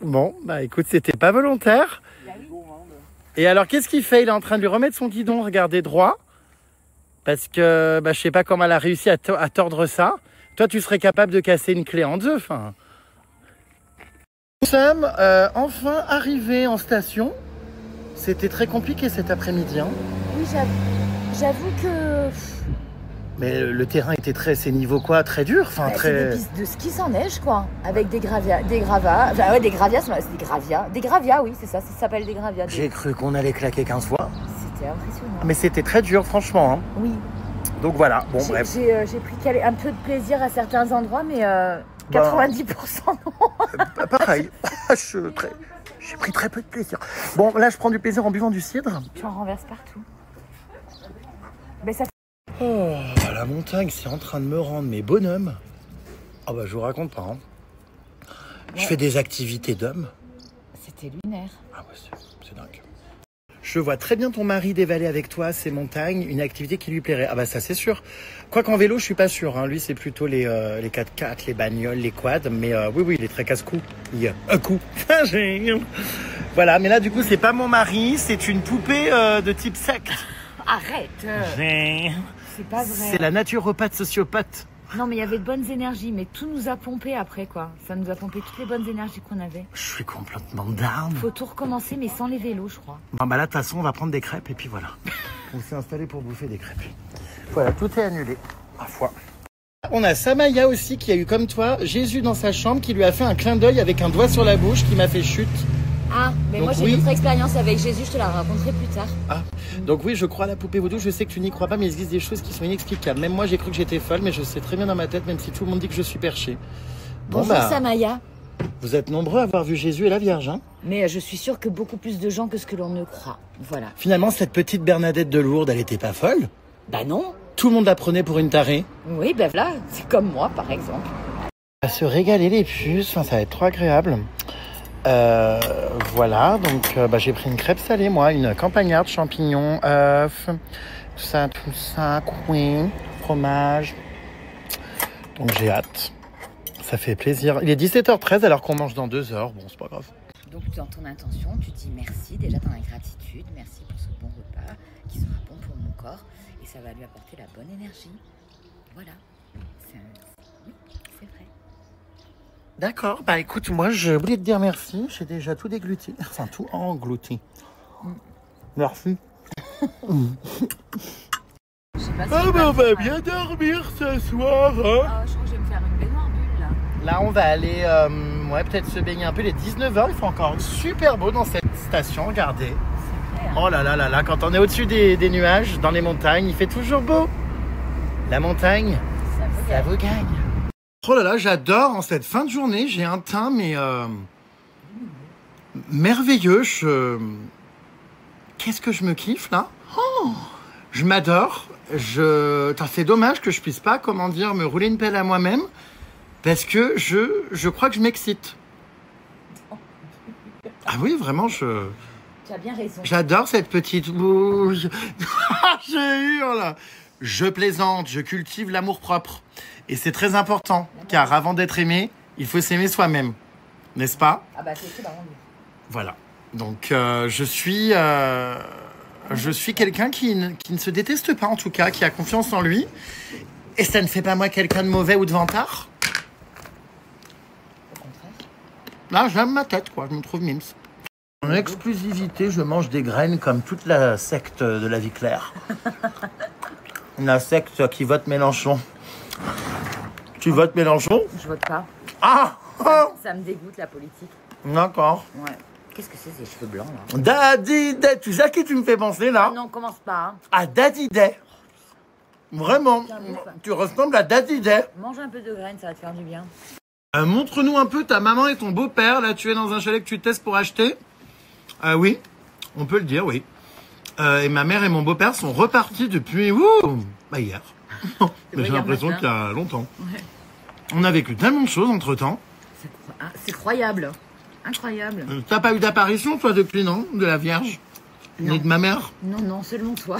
Bon, bah écoute, c'était pas volontaire. Bah oui. Et alors, qu'est-ce qu'il fait? Il est en train de lui remettre son guidon, regardez, droit. Parce que, bah, je sais pas comment elle a réussi à tordre ça. Toi, tu serais capable de casser une clé en deux, enfin. Nous sommes enfin arrivés en station. C'était très compliqué cet après-midi, hein. Oui, j'avoue que... Mais le terrain était très... C'est niveau quoi? Très dur, enfin, Bah, très... c'est des pistes de ski sans neige, quoi. Avec des gravats. Enfin, ouais, des gravias, c'est des gravias. Des gravias, oui, c'est ça s'appelle des gravias. J'ai cru qu'on allait claquer 15 fois. C'était impressionnant. Mais c'était très dur, franchement, hein. Oui. Donc voilà, bon, bref. J'ai pris un peu de plaisir à certains endroits, mais 90% non. Pareil, j'ai pris très peu de plaisir. Bon, là, je prends du plaisir en buvant du cidre. Tu en renverses partout. Mais ça... Oh, la montagne, c'est en train de me rendre mes bonhommes. Ah bah, je vous raconte pas, hein. Je fais des activités d'hommes. C'était lunaire. Ah ouais, c'est dingue. Je vois très bien ton mari dévaler avec toi ces montagnes, une activité qui lui plairait. Ah bah ça c'est sûr. Quoi qu'en vélo, je suis pas sûr, hein. Lui c'est plutôt les 4x4, les bagnoles, les quads. Mais oui, il est très casse-cou. Un coup. Voilà, mais là du coup c'est pas mon mari, c'est une poupée de type secte. Arrête. C'est pas vrai. C'est la naturopathe sociopathe. Non mais il y avait de bonnes énergies, mais tout nous a pompé après, quoi. Ça nous a pompé toutes les bonnes énergies qu'on avait. Je suis complètement down. Faut tout recommencer, mais sans les vélos, je crois. Bon bah là de toute façon on va prendre des crêpes et puis voilà. On s'est installé pour bouffer des crêpes. Voilà, tout est annulé. Ma foi. On a Samaya aussi qui a eu comme toi Jésus dans sa chambre, qui lui a fait un clin d'œil avec un doigt sur la bouche, qui m'a fait chute. Ah, mais donc, moi j'ai oui. une autre expérience avec Jésus, je te la raconterai plus tard. Ah, donc oui, je crois à la poupée vaudou, je sais que tu n'y crois pas, mais il existe des choses qui sont inexplicables. Même moi j'ai cru que j'étais folle, mais je sais très bien dans ma tête, même si tout le monde dit que je suis perché. Bonjour Samaya. Vous êtes nombreux à avoir vu Jésus et la Vierge, hein? Mais je suis sûre que beaucoup plus de gens que ce que l'on ne croit. Voilà. Finalement, cette petite Bernadette de Lourdes, elle était pas folle? Bah non. Tout le monde la prenait pour une tarée? Oui, ben voilà, c'est comme moi par exemple. On va se régaler les puces, enfin, ça va être trop agréable. Voilà, donc j'ai pris une crêpe salée, moi, une campagnarde, champignons, œufs, tout ça, couin, fromage. Donc j'ai hâte. Ça fait plaisir. Il est 17h13 alors qu'on mange dans 2 heures. Bon, c'est pas grave. Donc dans ton intention, tu dis merci déjà dans la gratitude, merci pour ce bon repas qui sera bon pour mon corps et ça va lui apporter la bonne énergie. Voilà, oui, c'est vrai. D'accord, bah écoute, moi je voulais te dire merci, j'ai déjà tout dégluti, enfin tout englouti. Merci. Je sais pas si Ah tu bah vas on va faire, bien dormir ce soir, hein. Ah, je crois que je vais me faire une baignoire bulle là. Là on va aller, ouais, peut-être se baigner un peu, il est 19h, il fait encore super beau dans cette station, regardez. C'est vrai, hein. Oh là là là là, quand on est au-dessus des nuages, dans les montagnes, il fait toujours beau. La montagne, ça vous gagne. Oh là là, j'adore en cette fin de journée, j'ai un teint mais merveilleux. Qu'est-ce que je me kiffe là? Oh, je m'adore. C'est dommage que je puisse pas, comment dire, me rouler une pelle à moi-même parce que je crois que je m'excite. Ah oui, vraiment, Tu as bien raison. j'adore cette petite bouche. Je hurle. Je plaisante, je cultive l'amour-propre. Et c'est très important, car avant d'être aimé, il faut s'aimer soi-même. N'est-ce pas? Ah bah c'est marrant. Voilà. Donc, je suis quelqu'un qui ne se déteste pas, en tout cas, qui a confiance en lui. Et ça ne fait pas moi quelqu'un de mauvais ou de vantard. Au contraire. Là, j'aime ma tête, quoi. Je me trouve mimes. En exclusivité, je mange des graines comme toute la secte de la vie claire. La secte qui vote Mélenchon. Tu votes Mélenchon? Je vote pas. Ah! Ça me dégoûte la politique. D'accord. Ouais. Qu'est-ce que c'est ces cheveux blancs là? Daddy Day. Tu sais à qui tu me fais penser là? Ah non, commence pas. Hein. À Daddy Day. Vraiment. Tu ressembles à Daddy Day. Mange un peu de graines, ça va te faire du bien. Montre-nous un peu ta maman et ton beau-père. Là, tu es dans un chalet que tu testes pour acheter. Oui, on peut le dire, oui. Et ma mère et mon beau-père sont repartis depuis hier. Mais j'ai hier l'impression matin. qu'il y a longtemps. Ouais. On a vécu tellement de choses entre-temps. C'est croyable. Incroyable. T'as pas eu d'apparition, toi, depuis, non? De la Vierge? Non. Ni de ma mère? Non, non, seulement toi.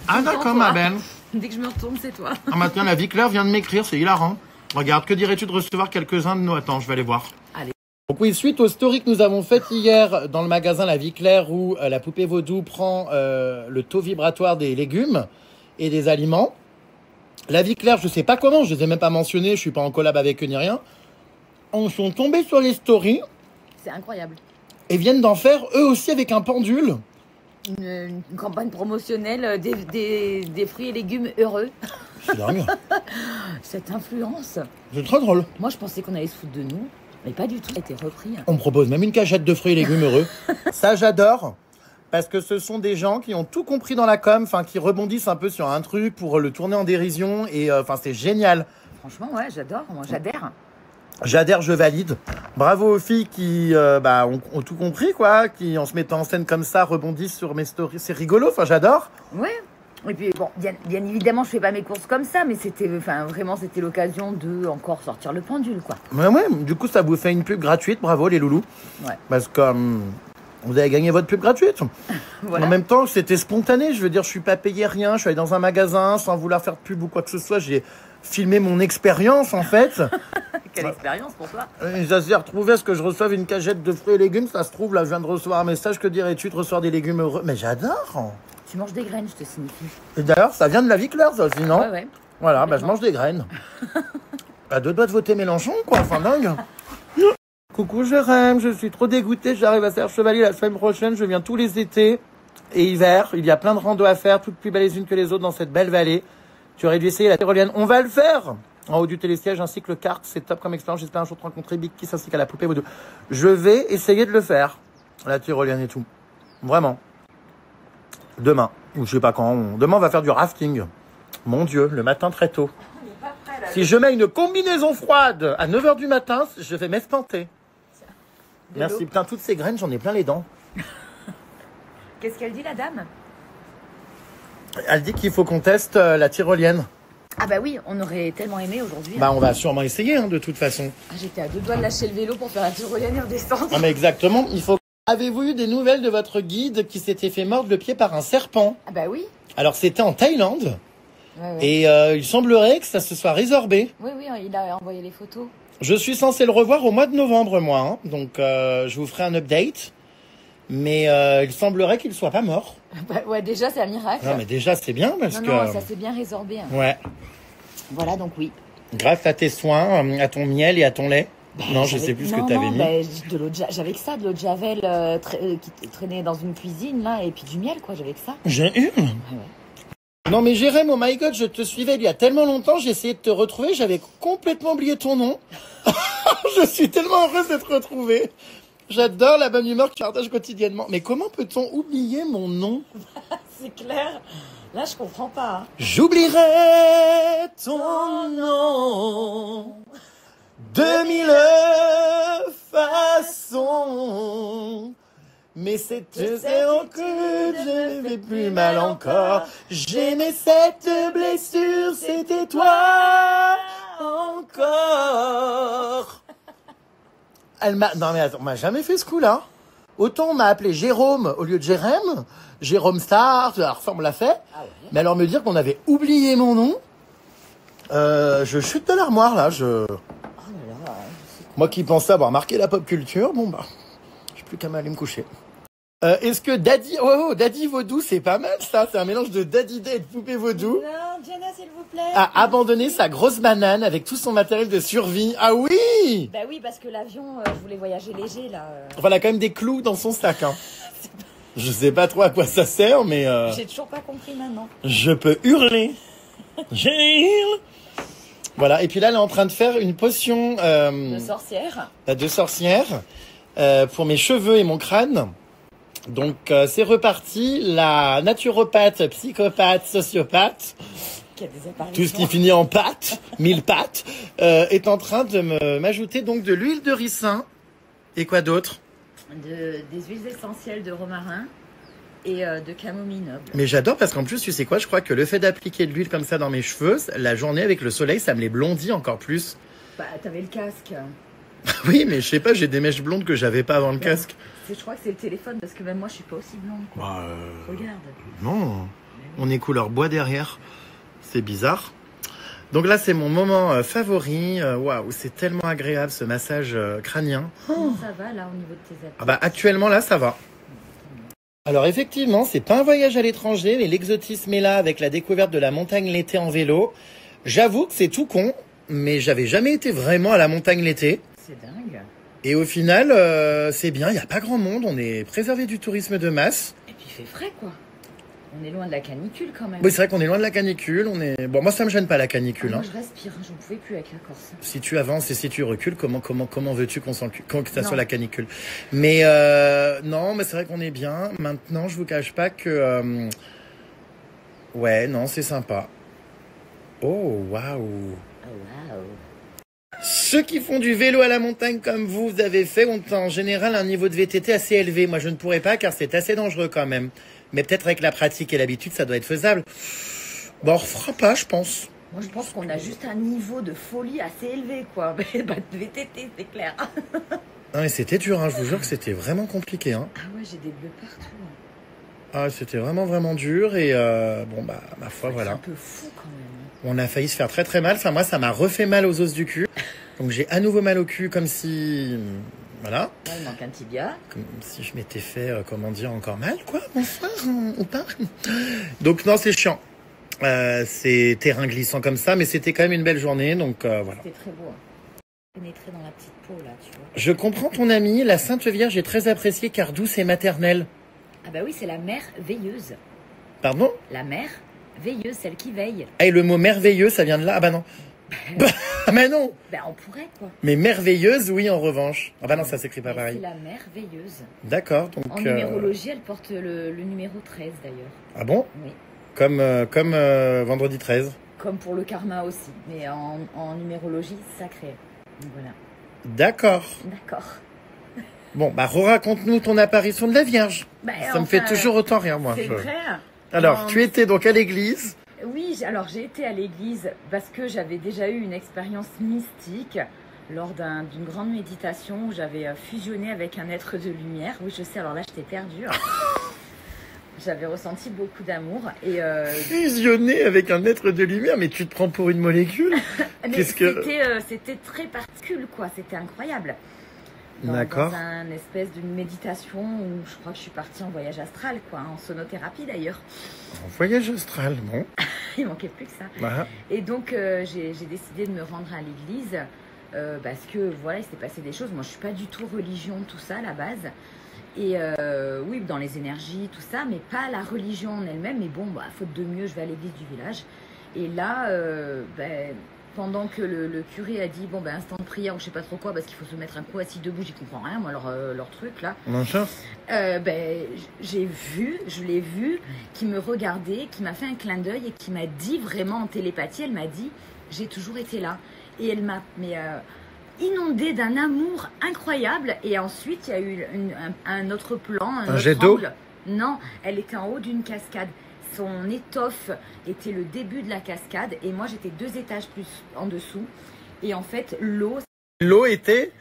Ah, Seulement d'accord, toi. ma belle. Dès que je me retourne, c'est toi. Ah, maintenant, la vie claire vient de m'écrire, c'est hilarant. Regarde, que dirais-tu de recevoir quelques-uns de nous? Attends, je vais aller voir. Allez. Donc oui, suite aux stories que nous avons faites hier dans le magasin La Vie Claire où la poupée vaudou prend le taux vibratoire des légumes et des aliments. La Vie Claire, je sais pas comment, je les ai même pas mentionnés, je suis pas en collab avec eux ni rien. On sont tombés sur les stories C'est incroyable. et viennent d'en faire eux aussi avec un pendule. Une campagne promotionnelle des fruits et légumes heureux. C'est dingue. Cette influence. C'est très drôle. Moi, je pensais qu'on allait se foutre de nous, mais pas du tout. Ça a été repris. On me propose même une cachette de fruits et légumes heureux. Ça, j'adore. Parce que ce sont des gens qui ont tout compris dans la com, enfin qui rebondissent un peu sur un truc pour le tourner en dérision. Et enfin, c'est génial. Franchement, ouais, j'adore. Moi, j'adhère. J'adhère, je valide. Bravo aux filles qui ont tout compris, quoi. Qui, en se mettant en scène comme ça, rebondissent sur mes stories. C'est rigolo, enfin, j'adore. Ouais. Et puis, bon, bien évidemment, je fais pas mes courses comme ça, mais c'était l'occasion de encore sortir le pendule, quoi. Ouais, du coup, ça vous fait une pub gratuite. Bravo, les loulous. Ouais. Parce que vous avez gagné votre pub gratuite. Voilà. En même temps, c'était spontané. Je veux dire, je suis pas payé rien. Je suis allé dans un magasin sans vouloir faire de pub ou quoi que ce soit. J'ai filmé mon expérience, en fait. Quelle expérience pour toi. Et ça s'est retrouvé à ce que je reçoive une cagette de fruits et légumes. Ça se trouve, là, je viens de recevoir un message. Que dirais-tu de recevoir des légumes heureux? Mais j'adore. Tu manges des graines, je te signifie. Et d'ailleurs, ça vient de La Vie Claire, ça aussi, non? Ouais. Voilà, bah, je mange des graines. À deux doigts de voter Mélenchon, quoi. Enfin, dingue. Coucou Jérém, je suis trop dégoûté. J'arrive à faire chevalier la semaine prochaine. Je viens tous les étés et hiver. Il y a plein de randos à faire, toutes plus belles les unes que les autres dans cette belle vallée. Tu aurais dû essayer la tyrolienne. On va le faire! En haut du télésiège ainsi que le kart. C'est top comme expérience. J'espère un jour te rencontrer Big Kiss ainsi qu'à la poupée vaudou. Je vais essayer de le faire. La tyrolienne et tout. Vraiment. Demain. Ou je sais pas quand. Demain, on va faire du rafting. Mon Dieu, le matin très tôt. Si je mets une combinaison froide à 9h du matin, je vais m'espanter. Merci. Putain, toutes ces graines, j'en ai plein les dents. Qu'est-ce qu'elle dit, la dame? Elle dit qu'il faut qu'on teste la tyrolienne. Ah bah oui, on aurait tellement aimé aujourd'hui. Bah, on va sûrement essayer, de toute façon. Ah, j'étais à deux doigts de lâcher le vélo pour faire la tyrolienne et redescendre. Ah, mais exactement, il faut... Avez-vous eu des nouvelles de votre guide qui s'était fait mordre le pied par un serpent? Ah bah oui. Alors, c'était en Thaïlande. Ouais. Et il semblerait que ça se soit résorbé. Oui, il a envoyé les photos. Je suis censé le revoir au mois de novembre, moi. Hein. Donc, je vous ferai un update. Mais il semblerait qu'il soit pas mort. Bah, ouais, déjà, c'est un miracle. Non, mais déjà, c'est bien parce que... Non, ça s'est bien résorbé. Hein. Ouais. Voilà, donc oui. Grâce à tes soins, à ton miel et à ton lait. Non, je sais plus ce que tu avais mis. J'avais que ça, de l'eau de javel qui traînait dans une cuisine, là, et puis du miel, quoi, j'avais que ça. J'ai eu. Ouais. Non, mais Jérém, oh my god, je te suivais il y a tellement longtemps, j'ai essayé de te retrouver, j'avais complètement oublié ton nom. Je suis tellement heureuse d'être retrouvée. J'adore la bonne humeur que tu partages quotidiennement. Mais comment peut-on oublier mon nom? C'est clair. Là, je comprends pas. Hein. J'oublierai ton nom de mille façons. Mais c'est que je ne vais plus mal encore. J'aimais cette blessure, c'était toi encore. Non mais attends, on m'a jamais fait ce coup-là. Autant on m'a appelé Jérôme au lieu de Jérém. Jérôme Star, alors ça on me l'a fait. Ah ouais. Mais alors me dire qu'on avait oublié mon nom, je chute de l'armoire là. Oh là là, moi qui pensais avoir marqué la pop culture, bon bah, j'ai plus qu'à m'aller me coucher. Est-ce que Daddy Vaudou, c'est pas mal ça? C'est un mélange de Daddy Day et de poupée vaudou. Non, Diana, s'il vous plaît. A abandonné sa grosse banane avec tout son matériel de survie. Ah oui! Bah oui, parce que l'avion, je voulais voyager léger là. Enfin, elle a quand même des clous dans son sac. Hein. Je sais pas trop à quoi ça sert, mais... J'ai toujours pas compris maintenant. Je peux hurler. Je hurle. Voilà, et puis là, elle est en train de faire une potion... de sorcière. De sorcière pour mes cheveux et mon crâne. Donc, c'est reparti. La naturopathe, psychopathe, sociopathe, tout ce qui finit en pâte, 1000 pattes, est en train de m'ajouter donc de l'huile de ricin. Et quoi d'autre? Des huiles essentielles de romarin et de camomille noble. Mais j'adore parce qu'en plus, tu sais quoi, je crois que le fait d'appliquer de l'huile comme ça dans mes cheveux, la journée avec le soleil, ça me les blondit encore plus. Bah, t'avais le casque. Oui, mais je sais pas, j'ai des mèches blondes que j'avais pas avant le casque. Je crois que c'est le téléphone parce que même moi, je suis pas aussi blonde. Quoi. Bah, regarde. Non, on est couleur bois derrière. C'est bizarre. Donc là, c'est mon moment favori. Waouh, c'est tellement agréable ce massage crânien. Comment ça va là au niveau de tes épaules? Ah bah actuellement là, ça va. Alors effectivement, c'est pas un voyage à l'étranger, mais l'exotisme est là avec la découverte de la montagne l'été en vélo. J'avoue que c'est tout con, mais j'avais jamais été vraiment à la montagne l'été. C'est dingue. Et au final, c'est bien, il n'y a pas grand monde, on est préservé du tourisme de masse. Et puis il fait frais quoi. On est loin de la canicule quand même. Oui, c'est vrai qu'on est loin de la canicule. Bon, moi, ça me gêne pas la canicule. Moi, hein. je respire, j'en pouvais plus avec la Corse. Si tu avances et si tu recules, comment veux-tu que ça soit la canicule? Mais non, mais c'est vrai qu'on est bien. Maintenant, je vous cache pas que... Ouais, non, c'est sympa. Oh, waouh. Oh, waouh. Ceux qui font du vélo à la montagne comme vous avez fait ont en général un niveau de VTT assez élevé. Moi, je ne pourrais pas car c'est assez dangereux quand même. Mais peut-être avec la pratique et l'habitude, ça doit être faisable. Bon, on refera pas, je pense. Moi, je pense qu'on a juste un niveau de folie assez élevé, quoi. Mais bah, de VTT, c'est clair. Non, mais c'était dur, hein. Je vous jure que c'était vraiment compliqué. Hein. Ah ouais, j'ai des bleus partout. Ah, c'était vraiment, vraiment dur. Et bon, bah, ma foi, voilà. C'est un peu fou quand même. On a failli se faire très, très mal. Enfin, moi, ça m'a refait mal aux os du cul. Donc, j'ai à nouveau mal au cul, comme si... Voilà. Là, il manque un tibia. Comme si je m'étais fait, comment dire, encore mal, quoi. Bonsoir, on part. Donc, non, c'est chiant. C'est terrain glissant comme ça, mais c'était quand même une belle journée, donc voilà. C'était très beau. Hein. Pénétrer dans la petite peau, là, tu vois. Je comprends ton amie. La Sainte Vierge est très appréciée car douce et maternelle. Ah bah oui, c'est la mère veilleuse. Pardon? La mère veilleuse, celle qui veille. Ah, et le mot merveilleux, ça vient de là? Ah bah non. Ah mais non. Ben on pourrait quoi. Mais merveilleuse, oui, en revanche. Ah bah non, ça s'écrit pas pareil. C'est la merveilleuse. D'accord, donc... En numérologie, elle porte le numéro 13 d'ailleurs. Ah bon? Oui. Comme vendredi 13. Comme pour le karma aussi, mais en numérologie sacrée. Donc voilà. D'accord. D'accord. Bon, bah raconte-nous ton apparition de la Vierge. Ben, ça me fait toujours autant rire, moi. C'est vrai. Alors, tu étais donc à l'église. Oui, alors j'ai été à l'église parce que j'avais déjà eu une expérience mystique lors d'une grande méditation où j'avais fusionné avec un être de lumière. Oui, je sais, alors là, je t'ai perdue. J'avais ressenti beaucoup d'amour. Et Fusionner avec un être de lumière, mais tu te prends pour une molécule? mais Qu'est-ce que... c'était très particule, quoi. C'était incroyable. D'accord. Dans un espèce d'une méditation où je crois que je suis partie en voyage astral, quoi, en sonothérapie d'ailleurs. En voyage astral, bon. Il manquait plus que ça. Bah, Et donc j'ai décidé de me rendre à l'église parce que voilà, il s'était passé des choses. Moi, je suis pas du tout religion, tout ça à la base. Et oui, dans les énergies, tout ça, mais pas la religion en elle-même. Mais bon, bah, faute de mieux, je vais à l'église du village. Et là, pendant que le curé a dit, bon, ben, instant de prière ou je sais pas trop quoi, parce qu'il faut se mettre un coup assis debout, j'y comprends rien, moi, leur truc là. Je l'ai vu, qui me regardait, qui m'a fait un clin d'œil et qui m'a dit vraiment en télépathie, elle m'a dit, j'ai toujours été là. Et elle m'a inondée d'un amour incroyable. Et ensuite, il y a eu un autre plan, un jet autre d'eau? angle. Non, elle était en haut d'une cascade. Son étoffe était le début de la cascade et moi j'étais 2 étages plus en dessous. Et en fait, l'eau, était...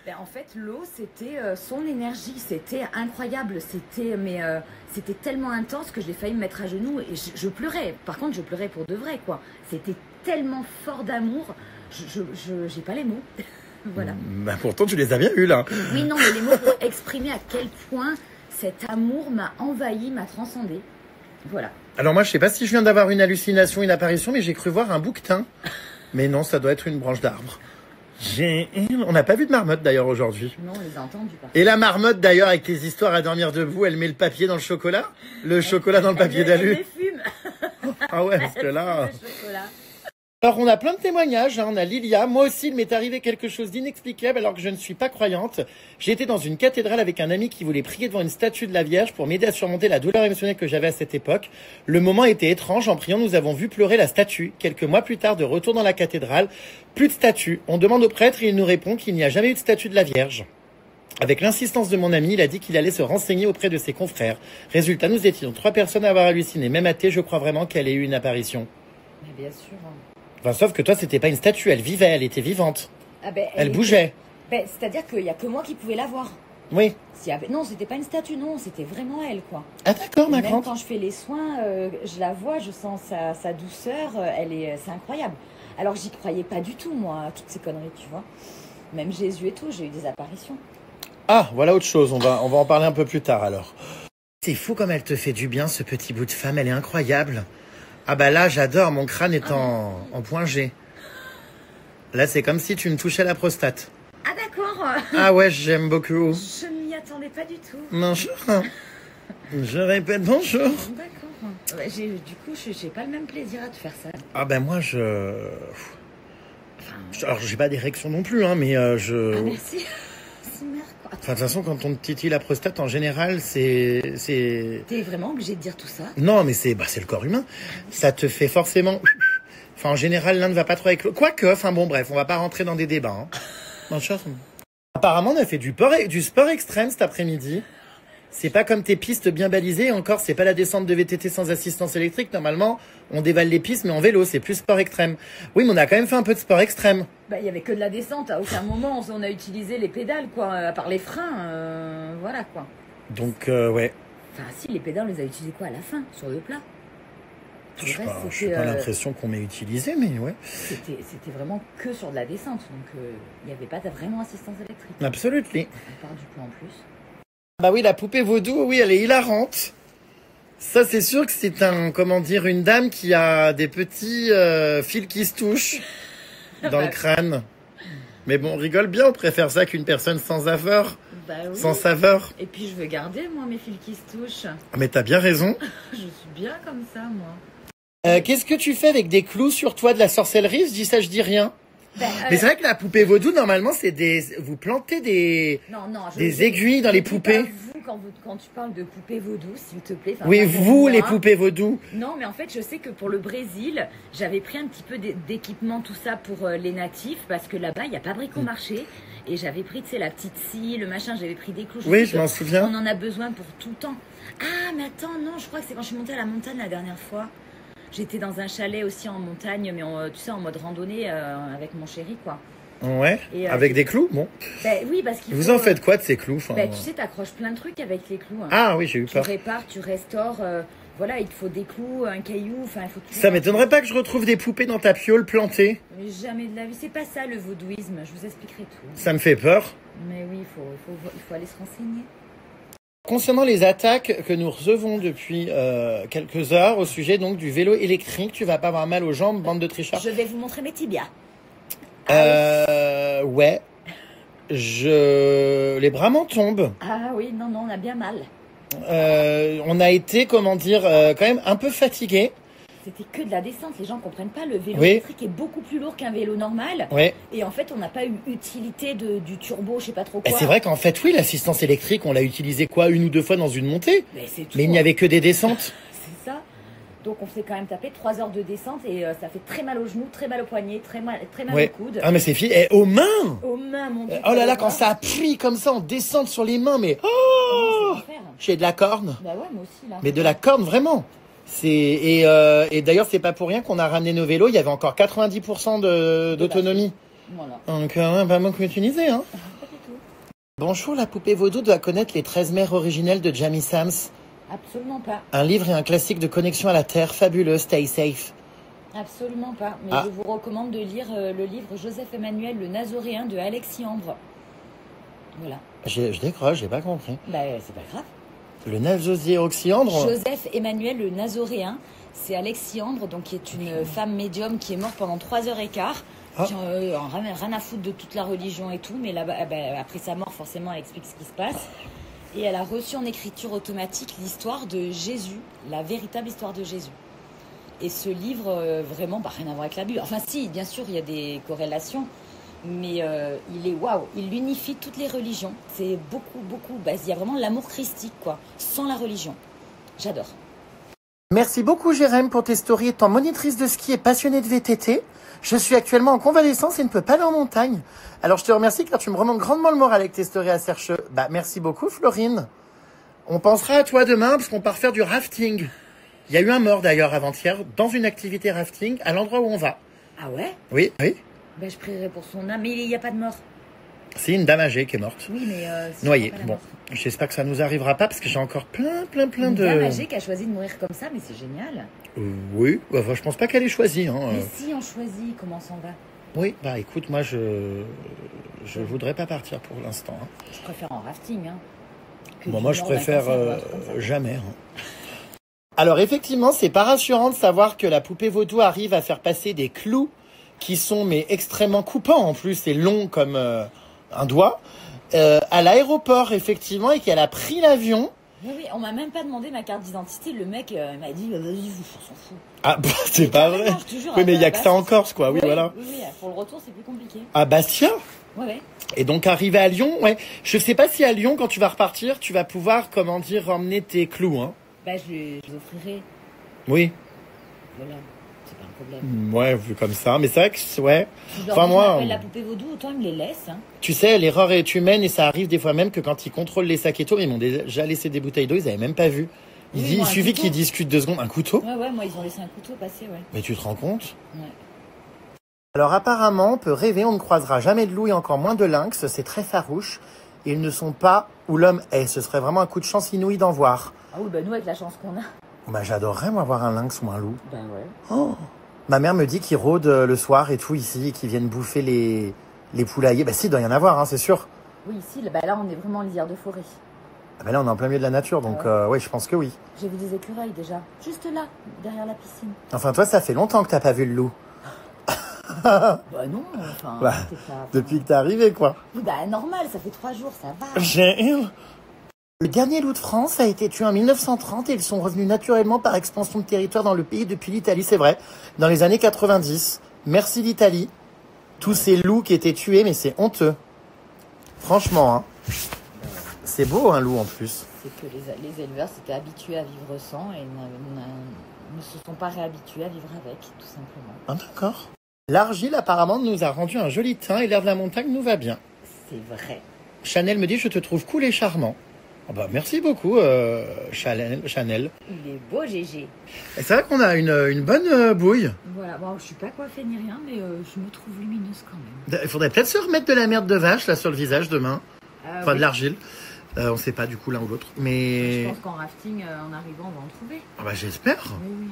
l'eau c'était son énergie, c'était incroyable, c'était tellement intense que j'ai failli me mettre à genoux et je pleurais. Par contre, je pleurais pour de vrai, quoi. C'était tellement fort d'amour, j'ai pas les mots. Voilà. Bah pourtant, tu les as bien eus là. Oui, non, mais les mots pour exprimer à quel point cet amour m'a envahi, m'a transcendé. Voilà. Alors moi, je sais pas si je viens d'avoir une hallucination, une apparition, mais j'ai cru voir un bouquetin. Mais non, ça doit être une branche d'arbre. On n'a pas vu de marmotte d'ailleurs aujourd'hui. Non, on les a entendus. Et la marmotte d'ailleurs, avec les histoires à dormir debout, elle met le papier dans le chocolat? Le chocolat dans le papier d'alu? Elle fume. Ah ouais, parce que là... Le chocolat. Alors on a plein de témoignages, hein. On a Lilia. Moi aussi, il m'est arrivé quelque chose d'inexplicable alors que je ne suis pas croyante. J'ai été dans une cathédrale avec un ami qui voulait prier devant une statue de la Vierge pour m'aider à surmonter la douleur émotionnelle que j'avais à cette époque. Le moment était étrange. En priant, nous avons vu pleurer la statue. Quelques mois plus tard, de retour dans la cathédrale, plus de statue. On demande au prêtre et il nous répond qu'il n'y a jamais eu de statue de la Vierge. Avec l'insistance de mon ami, il a dit qu'il allait se renseigner auprès de ses confrères. Résultat, nous étions 3 personnes à avoir halluciné. Même athée, je crois vraiment qu'elle ait eu une apparition. Mais bien sûr. Enfin, sauf que toi, c'était pas une statue, elle vivait, elle était vivante. Ah ben, elle bougeait. C'est-à-dire qu'il n'y a que moi qui pouvais la voir. Oui. Non, c'était pas une statue, non, c'était vraiment elle, quoi. Ah d'accord, Même d'accord. quand je fais les soins, je la vois, je sens sa douceur, c'est incroyable. Alors j'y croyais pas du tout, moi, à toutes ces conneries, tu vois. Même Jésus et tout, j'ai eu des apparitions. Ah, voilà autre chose, on va en parler un peu plus tard alors. C'est fou comme elle te fait du bien, ce petit bout de femme, elle est incroyable. Ah bah là, j'adore, mon crâne est en point G. Là, c'est comme si tu me touchais la prostate. Ah d'accord. Ah ouais, j'aime beaucoup. Je m'y attendais pas du tout. Bonjour. Je répète bonjour. D'accord. Ouais, du coup, j'ai pas le même plaisir à te faire ça. Ah ben moi, alors, j'ai pas d'érection non plus, hein, mais Ah merci. Enfin, de toute façon, quand on te titille la prostate, en général, c'est... T'es vraiment obligé de dire tout ça? Non, mais c'est le corps humain. Ça te fait forcément... Enfin, en général, l'un ne va pas trop avec l'autre. Quoique, enfin bon, bref, on va pas rentrer dans des débats. Hein. Bonjour. Apparemment, on a fait du sport extrême cet après-midi. C'est pas comme tes pistes bien balisées. Encore, c'est pas la descente de VTT sans assistance électrique. Normalement, on dévale les pistes, mais en vélo, c'est plus sport extrême. Oui, mais on a quand même fait un peu de sport extrême. Bah, il y avait que de la descente. À aucun moment, on a utilisé les pédales, quoi. À part les freins, voilà, quoi. Donc, ouais. Enfin, si, les pédales, on les a utilisées, quoi, à la fin, sur le plat. Je n'ai pas l'impression qu'on m'ait utilisé, mais ouais. C'était vraiment que sur de la descente. Donc, il n'y avait pas vraiment assistance électrique. Absolument. À part du coup en plus. Bah oui, la poupée vaudou, oui, elle est hilarante. Ça, c'est sûr que c'est une dame qui a des petits fils qui se touchent dans le crâne. Mais bon, on rigole bien, on préfère ça qu'une personne sans saveur. Bah oui. Sans saveur. Et puis, je veux garder, moi, mes fils qui se touchent. Ah, mais t'as bien raison. Je suis bien comme ça, moi. Qu'est-ce que tu fais avec des clous sur toi, de la sorcellerie? Je dis ça, je dis rien. Mais c'est vrai que la poupée vaudou, normalement, vous plantez des aiguilles dans les poupées. Quand tu parles de poupée vaudou, s'il te plaît. Oui, vous, les poupées vaudou. Non, mais en fait, je sais que pour le Brésil, j'avais pris un petit peu d'équipement, tout ça pour les natifs, parce que là-bas, il n'y a pas bricomarché. Et j'avais pris, tu sais, la petite scie, le machin, j'avais pris des clous. Oui, je m'en souviens. On en a besoin pour tout le temps. Ah, mais attends, non, je crois que c'est quand je suis montée à la montagne la dernière fois. J'étais dans un chalet aussi en montagne, mais tu sais, en mode randonnée avec mon chéri, quoi. Ouais. Et, Avec des clous, bon. Oui, parce qu'il Vous faut, en faites quoi de ces clous enfin, tu sais, t'accroches plein de trucs avec les clous. Hein. Ah oui, j'ai eu Tu peur. répares, tu restaures. Voilà, il te faut des clous, un caillou. Enfin, il faut tout. Ça m'étonnerait pas que je retrouve des poupées dans ta piole plantées. Mais jamais de la vie. C'est pas ça le vaudouisme. Je vous expliquerai tout. Ça me fait peur. Mais oui, il faut aller se renseigner. Concernant les attaques que nous recevons depuis quelques heures au sujet donc du vélo électrique, tu vas pas avoir mal aux jambes, bande de trichards. Je vais vous montrer mes tibias. Ouais. Les bras m'en tombent. Ah oui, non, on a bien mal. On a été, comment dire, quand même un peu fatigués. C'était que de la descente. Les gens comprennent pas. Le vélo Oui. électrique est beaucoup plus lourd qu'un vélo normal. Ouais. Et en fait, on n'a pas eu utilité du turbo, je sais pas trop Et quoi. c'est vrai qu'en fait, oui, l'assistance électrique, on l'a utilisé quoi, 1 ou 2 fois dans une montée. Mais c'est tout. Mais il n'y avait que des descentes. C'est ça. Donc on s'est quand même tapé 3 heures de descente et ça fait très mal aux genoux, très mal aux poignets, très mal Ouais. aux coudes. Ah mais c'est fini. Et aux mains. Aux mains, mon Dieu. Oh là là, quand ça appuie comme ça, on descend sur les mains, mais Oh, oh, c'est l'enfer. j'ai de la corne. Bah ouais, moi aussi là. Mais de la corne vraiment. Et d'ailleurs, c'est pas pour rien qu'on a ramené nos vélos. Il y avait encore 90% d'autonomie. Voilà. Donc pas beaucoup utilisé, hein. Pas du tout. Bonjour, la poupée vaudou doit connaître les 13 mères originelles de Jamie Sams. Absolument pas. Un livre et un classique de connexion à la Terre, fabuleux, stay safe. Absolument pas. Mais Ah. je vous recommande de lire le livre Joseph Emmanuel le Nazoréen de Alexis Ambre. Voilà. Je décroche, j'ai pas compris. Bah c'est pas grave. Le nasoxyandre. Joseph Emmanuel le Nazoréen, c'est Alexis Ambre, donc qui est une femme médium qui est morte pendant 3h15. Ah. Qui en rien à foutre de toute la religion et tout, mais là, après sa mort, forcément, elle explique ce qui se passe. Et elle a reçu en écriture automatique l'histoire de Jésus, la véritable histoire de Jésus. Et ce livre, vraiment, rien à voir avec la Bible. Enfin, si, bien sûr, il y a des corrélations, mais il est waouh, il unifie toutes les religions. C'est beaucoup. Il y a vraiment l'amour christique, quoi, sans la religion. J'adore. Merci beaucoup, Jérém, pour tes stories. Étant monitrice de ski et passionnée de VTT, je suis actuellement en convalescence et ne peux pas aller en montagne. Alors, je te remercie car tu me remontes grandement le moral avec tes stories à Sercheux. Merci beaucoup, Florine. On pensera à toi demain parce qu'on part faire du rafting. Il y a eu un mort d'ailleurs avant-hier dans une activité rafting à l'endroit où on va. Ah ouais? Oui. Je prierai pour son âme, mais il n'y a pas de mort. C'est une dame âgée qui est morte. Oui, mais... Noyée. pas la Bon, mort. j'espère que ça nous arrivera pas parce que j'ai encore plein Une de... dame âgée qui a choisi de mourir comme ça, mais c'est génial. Oui, je pense pas qu'elle ait choisi. Hein. Mais si on choisit, comment s'en va? Oui, écoute, moi je voudrais pas partir pour l'instant. Hein. Je préfère en rafting. Hein, que Bon, du moi je mort d'un préfère cancer ou un truc comme ça. jamais. Hein. Alors effectivement, c'est pas rassurant de savoir que la poupée vaudou arrive à faire passer des clous qui sont mais extrêmement coupants en plus, c'est long comme un doigt, à l'aéroport effectivement et qu'elle a pris l'avion. Oui, on m'a même pas demandé ma carte d'identité. Le mec m'a dit, vas-y, on s'en fout. Ah c'est pas vrai. Non, je te jure, Oui, mais il y a que Bastia. ça en Corse quoi. Oui, voilà. Oui, pour le retour, c'est plus compliqué. À Bastia. Ouais. Et donc arrivé à Lyon, ouais. Je sais pas si à Lyon, quand tu vas repartir, tu vas pouvoir, comment dire, emmener tes clous, hein. Je les offrirai. Oui. Voilà, c'est pas un problème. Ouais, vu comme ça. Mais c'est vrai que, ouais. Si je leur dis que je m'appelle la poupée vaudou, autant ils me les laissent. Hein. Tu sais, l'erreur est humaine et ça arrive des fois même que quand ils contrôlent les sacs et tout, ils m'ont déjà laissé des bouteilles d'eau, ils avaient même pas vu. Oui, Il suffit couteau. qu'ils discutent 2 secondes. Un couteau? Ouais, moi ils ont laissé un couteau passer, ouais. Mais tu te rends compte? Ouais. Alors apparemment, on peut rêver, on ne croisera jamais de loup et encore moins de lynx, c'est très farouche. Ils ne sont pas où l'homme est. Ce serait vraiment un coup de chance inouï d'en voir. Ah oui, nous avec la chance qu'on a. J'adorerais moi voir un lynx ou un loup. Ouais. Oh. Ma mère me dit qu'ils rôdent le soir et tout ici, et qu'ils viennent bouffer les poulaillers. Si, il doit y en avoir, hein, c'est sûr. Oui, ici, là on est vraiment en lisière de forêt. Là, on est en plein milieu de la nature, donc ouais, je pense que oui. J'ai vu des écureuils déjà, juste là, derrière la piscine. Enfin, toi, ça fait longtemps que t'as pas vu le loup. Non, enfin, c'était pas... Depuis que t'es arrivé, quoi. Oui, normal, ça fait 3 jours, ça va. Le dernier loup de France a été tué en 1930 et ils sont revenus naturellement par expansion de territoire dans le pays depuis l'Italie, c'est vrai, dans les années 90. Merci l'Italie. Tous ces loups qui étaient tués, mais c'est honteux. Franchement, hein. C'est beau, un loup, en plus. C'est que les éleveurs s'étaient habitués à vivre sans et ne se sont pas réhabitués à vivre avec, tout simplement. Ah, d'accord. L'argile, apparemment, nous a rendu un joli teint et l'air de la montagne nous va bien. C'est vrai. Chanel me dit, je te trouve cool et charmant. Oh bah, merci beaucoup, Chanel. Il est beau, GG. Et c'est vrai qu'on a une bonne bouille. Voilà, bon, je suis pas coiffée ni rien, mais je me trouve lumineuse quand même. Il faudrait peut-être se remettre de la merde de vache là sur le visage demain. Enfin, oui. de l'argile. On sait pas du coup l'un ou l'autre. Mais. Je pense qu'en rafting, en arrivant, on va en trouver. Ah bah, j'espère. Oui, oui.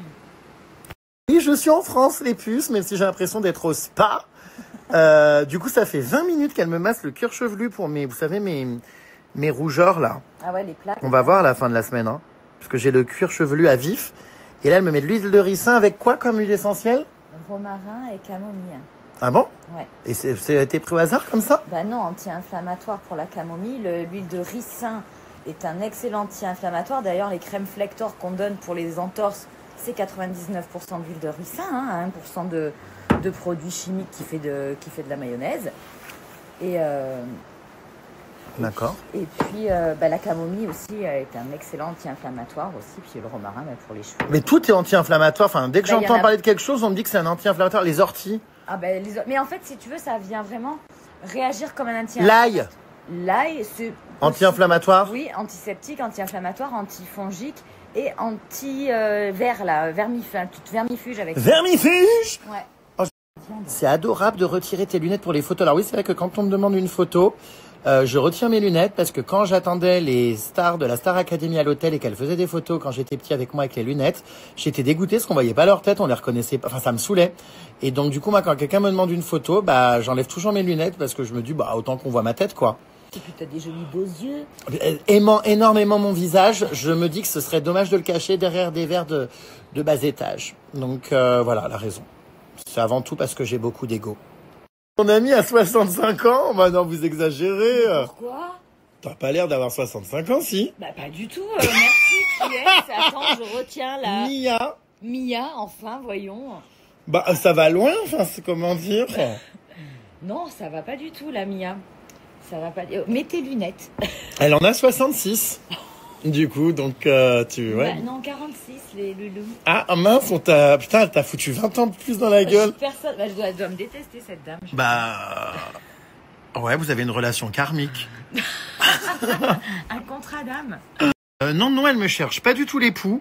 Oui, je suis en France, les puces, même si j'ai l'impression d'être au spa. Du coup, ça fait 20 minutes qu'elle me masse le cuir chevelu pour vous savez, mes rougeurs là. Ah ouais, les plaques. On va voir à la fin de la semaine, hein. Parce que j'ai le cuir chevelu à vif. Et là, elle me met de l'huile de ricin avec quoi comme huile essentielle? Romarin et camomille. Ah bon? Ouais. Et c'est été pris au hasard comme ça? Bah non, anti-inflammatoire pour la camomille. L'huile de ricin est un excellent anti-inflammatoire. D'ailleurs, les crèmes Flector qu'on donne pour les entorses, c'est 99% d'huile de ricin, hein, 1% de produits chimiques qui fait de la mayonnaise. Et D'accord. Et puis la camomille aussi est un excellent anti-inflammatoire aussi. Puis le romarin pour les cheveux. Mais tout est anti-inflammatoire. Enfin, dès que Bah, j'entends parler de quelque chose, on me dit que c'est un anti-inflammatoire. Les orties. Ah ben, mais en fait, si tu veux, ça vient vraiment réagir comme un anti-inflammatoire. L'ail. L'ail, c'est anti-inflammatoire. Oui, antiseptique, anti-inflammatoire, antifongique et vermifuge avec ça. Vermifuge. Ouais. C'est adorable de retirer tes lunettes pour les photos. Alors oui, c'est vrai que quand on me demande une photo, je retire mes lunettes parce que quand j'attendais les stars de la Star Academy à l'hôtel et qu'elles faisaient des photos quand j'étais petit avec moi avec les lunettes, j'étais dégoûté parce qu'on voyait pas leur tête, on les reconnaissait pas. Enfin, ça me saoulait. Et donc du coup, moi, quand quelqu'un me demande une photo, bah j'enlève toujours mes lunettes parce que je me dis, bah autant qu'on voit ma tête, quoi. Et puis t'as des jolis beaux yeux. Aimant énormément mon visage, je me dis que ce serait dommage de le cacher derrière des verres de bas étage. Donc voilà la raison. C'est avant tout parce que j'ai beaucoup d'ego. Ton ami a 65 ans? Bah non, vous exagérez. Pourquoi? T'as pas l'air d'avoir 65 ans, si? Bah pas du tout. Merci, qui est? Attends, je retiens la... Mia. Mia, enfin, voyons. Bah ça va loin, enfin, c'est comment dire? Non, ça va pas du tout, la Mia. Ça va pas... Mets tes lunettes. Elle en a 66. Du coup, donc tu... Ouais. Bah, non, 46, les loulous. Ah mince, putain, elle t'a foutu 20 ans de plus dans la gueule. Personne... Bah, elle doit me détester, cette dame. Bah... Ouais, vous avez une relation karmique. Un contrat d'âme. Non, elle me cherche pas du tout l'époux.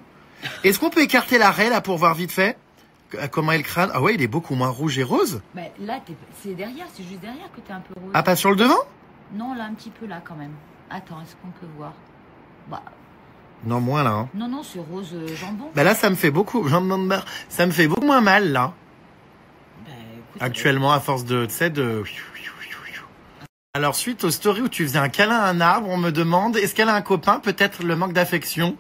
Est-ce qu'on peut écarter l'arrêt, là, pour voir vite fait comment est le crâne? Ah ouais, il est beaucoup moins rouge et rose. Bah, là, c'est derrière, c'est juste derrière que t'es un peu rose. Ah, pas sur le devant? Non, là, un petit peu là, quand même. Attends, est-ce qu'on peut voir? Bah... Non, moins là. Hein. Non, c'est rose jambon. Bah là, ça me fait beaucoup... Ça me fait beaucoup moins mal, là. Bah, écoute, actuellement, à force de... Tu sais, de... Alors, suite aux stories où tu faisais un câlin à un arbre, on me demande, est-ce qu'elle a un copain? Peut-être le manque d'affection.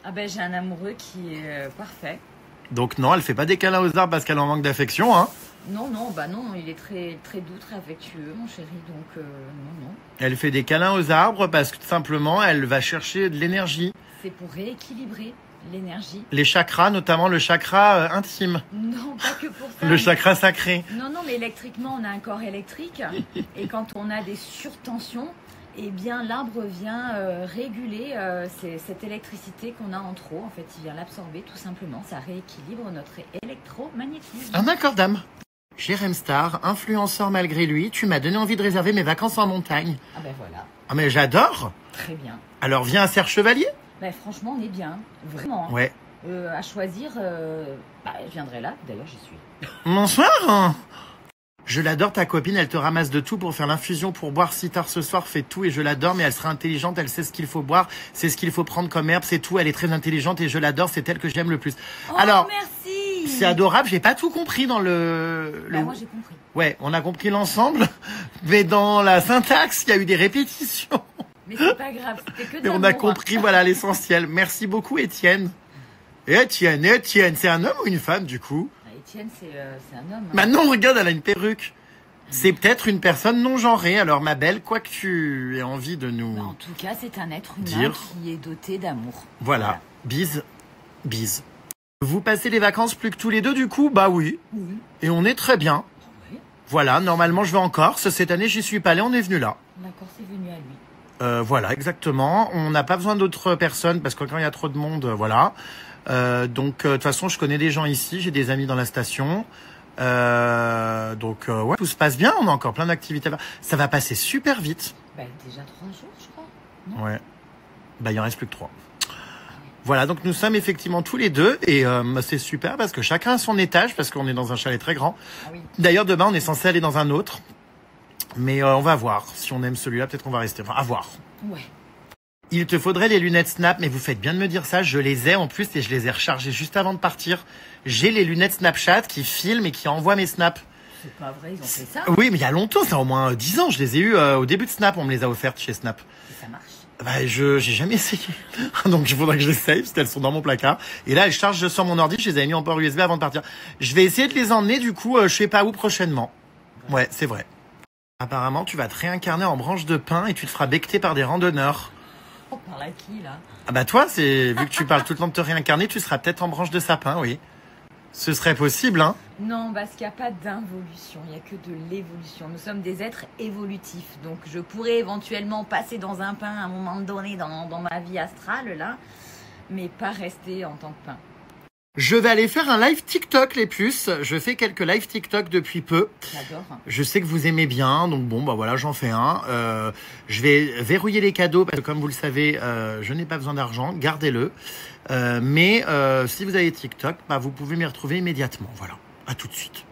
Ah ben, j'ai un amoureux qui est parfait. Donc non, elle fait pas des câlins aux arbres parce qu'elle en manque d'affection, hein. Non, il est très, très doux, très affectueux, mon chéri, donc non. Elle fait des câlins aux arbres parce que tout simplement, elle va chercher de l'énergie. C'est pour rééquilibrer l'énergie. Les chakras, notamment le chakra intime. Non, pas que pour ça. Le chakra sacré. Non, mais électriquement, on a un corps électrique. Et quand on a des surtensions, eh bien, l'arbre vient réguler cette électricité qu'on a en trop. En fait, il vient l'absorber, tout simplement. Ça rééquilibre notre électromagnétisme. Ah d'accord, dame. Jérém Star, influenceur malgré lui, tu m'as donné envie de réserver mes vacances en montagne. Ah ben voilà. Ah mais j'adore. Très bien. Alors viens à Serre Chevalier. Ben franchement, on est bien. Vraiment. Ouais. À choisir, je viendrai là. D'ailleurs, j'y suis. Bonsoir. Je l'adore, ta copine, elle te ramasse de tout pour faire l'infusion, pour boire si tard ce soir, fait tout et je l'adore, mais elle sera intelligente, elle sait ce qu'il faut boire, c'est ce qu'il faut prendre comme herbe, c'est tout, elle est très intelligente et je l'adore, c'est elle que j'aime le plus. Oh, alors, merci. C'est adorable, j'ai pas tout compris dans le... Moi j'ai compris. Ouais, on a compris l'ensemble, mais dans la syntaxe, il y a eu des répétitions. Mais c'est pas grave, c'était que de Mais on l'amour. a compris, voilà, l'essentiel. Merci beaucoup, Étienne. Étienne, c'est un homme ou une femme, du coup? Étienne, c'est un homme. Hein. Maintenant, regarde, elle a une perruque. C'est peut-être une personne non genrée. Alors, ma belle, quoi que tu aies envie de nous... En tout cas, c'est un être humain dire... qui est doté d'amour. Voilà. Bise. Vous passez les vacances plus que tous les deux, du coup? Bah oui. Et on est très bien. Oui. Voilà, normalement, je vais en Corse. Cette année, j'y suis pas allé, on est venu là. La Corse est venue à lui. Voilà, exactement. On n'a pas besoin d'autres personnes parce que quand il y a trop de monde, voilà. Donc, de toute façon, je connais des gens ici, j'ai des amis dans la station. Donc, ouais, tout se passe bien. On a encore plein d'activités. Ça va passer super vite. Bah, déjà 3 jours, je crois. Non Ouais. Bah, il en reste plus que 3. Voilà, donc nous sommes effectivement tous les deux et c'est super parce que chacun a son étage parce qu'on est dans un chalet très grand. Ah oui. D'ailleurs, demain, on est censé aller dans un autre. Mais on va voir. Si on aime celui-là, peut-être qu'on va rester. Enfin, à voir. Ouais. Il te faudrait les lunettes Snap, mais vous faites bien de me dire ça. Je les ai en plus et je les ai rechargées juste avant de partir. J'ai les lunettes Snapchat qui filment et qui envoient mes snaps. C'est pas vrai, ils ont fait ça. Oui, mais il y a longtemps, ça a au moins 10 ans. Je les ai eues au début de Snap. On me les a offertes chez Snap. Et ça marche. Bah, j'ai jamais essayé. Donc, il faudrait que je les save parce qu'elles sont dans mon placard. Et là, elles chargent sur mon ordi. Je les avais mis en port USB avant de partir. Je vais essayer de les emmener, du coup, je sais pas où prochainement. Ouais, c'est vrai. Apparemment, tu vas te réincarner en branche de pin et tu te feras becter par des randonneurs. On parle à qui, là? Ah bah toi, vu que tu parles tout le temps de te réincarner, tu seras peut-être en branche de sapin, oui. Ce serait possible, hein? Non, parce qu'il n'y a pas d'involution, il n'y a que de l'évolution. Nous sommes des êtres évolutifs, donc je pourrais éventuellement passer dans un pain à un moment donné dans ma vie astrale, là, mais pas rester en tant que pain. Je vais aller faire un live TikTok, les puces. Je fais quelques lives TikTok depuis peu. J'adore. Je sais que vous aimez bien, donc bon, bah voilà, j'en fais un. Je vais verrouiller les cadeaux, parce que comme vous le savez, je n'ai pas besoin d'argent, gardez-le. Mais si vous avez TikTok, bah, vous pouvez m'y retrouver immédiatement. Voilà, à tout de suite.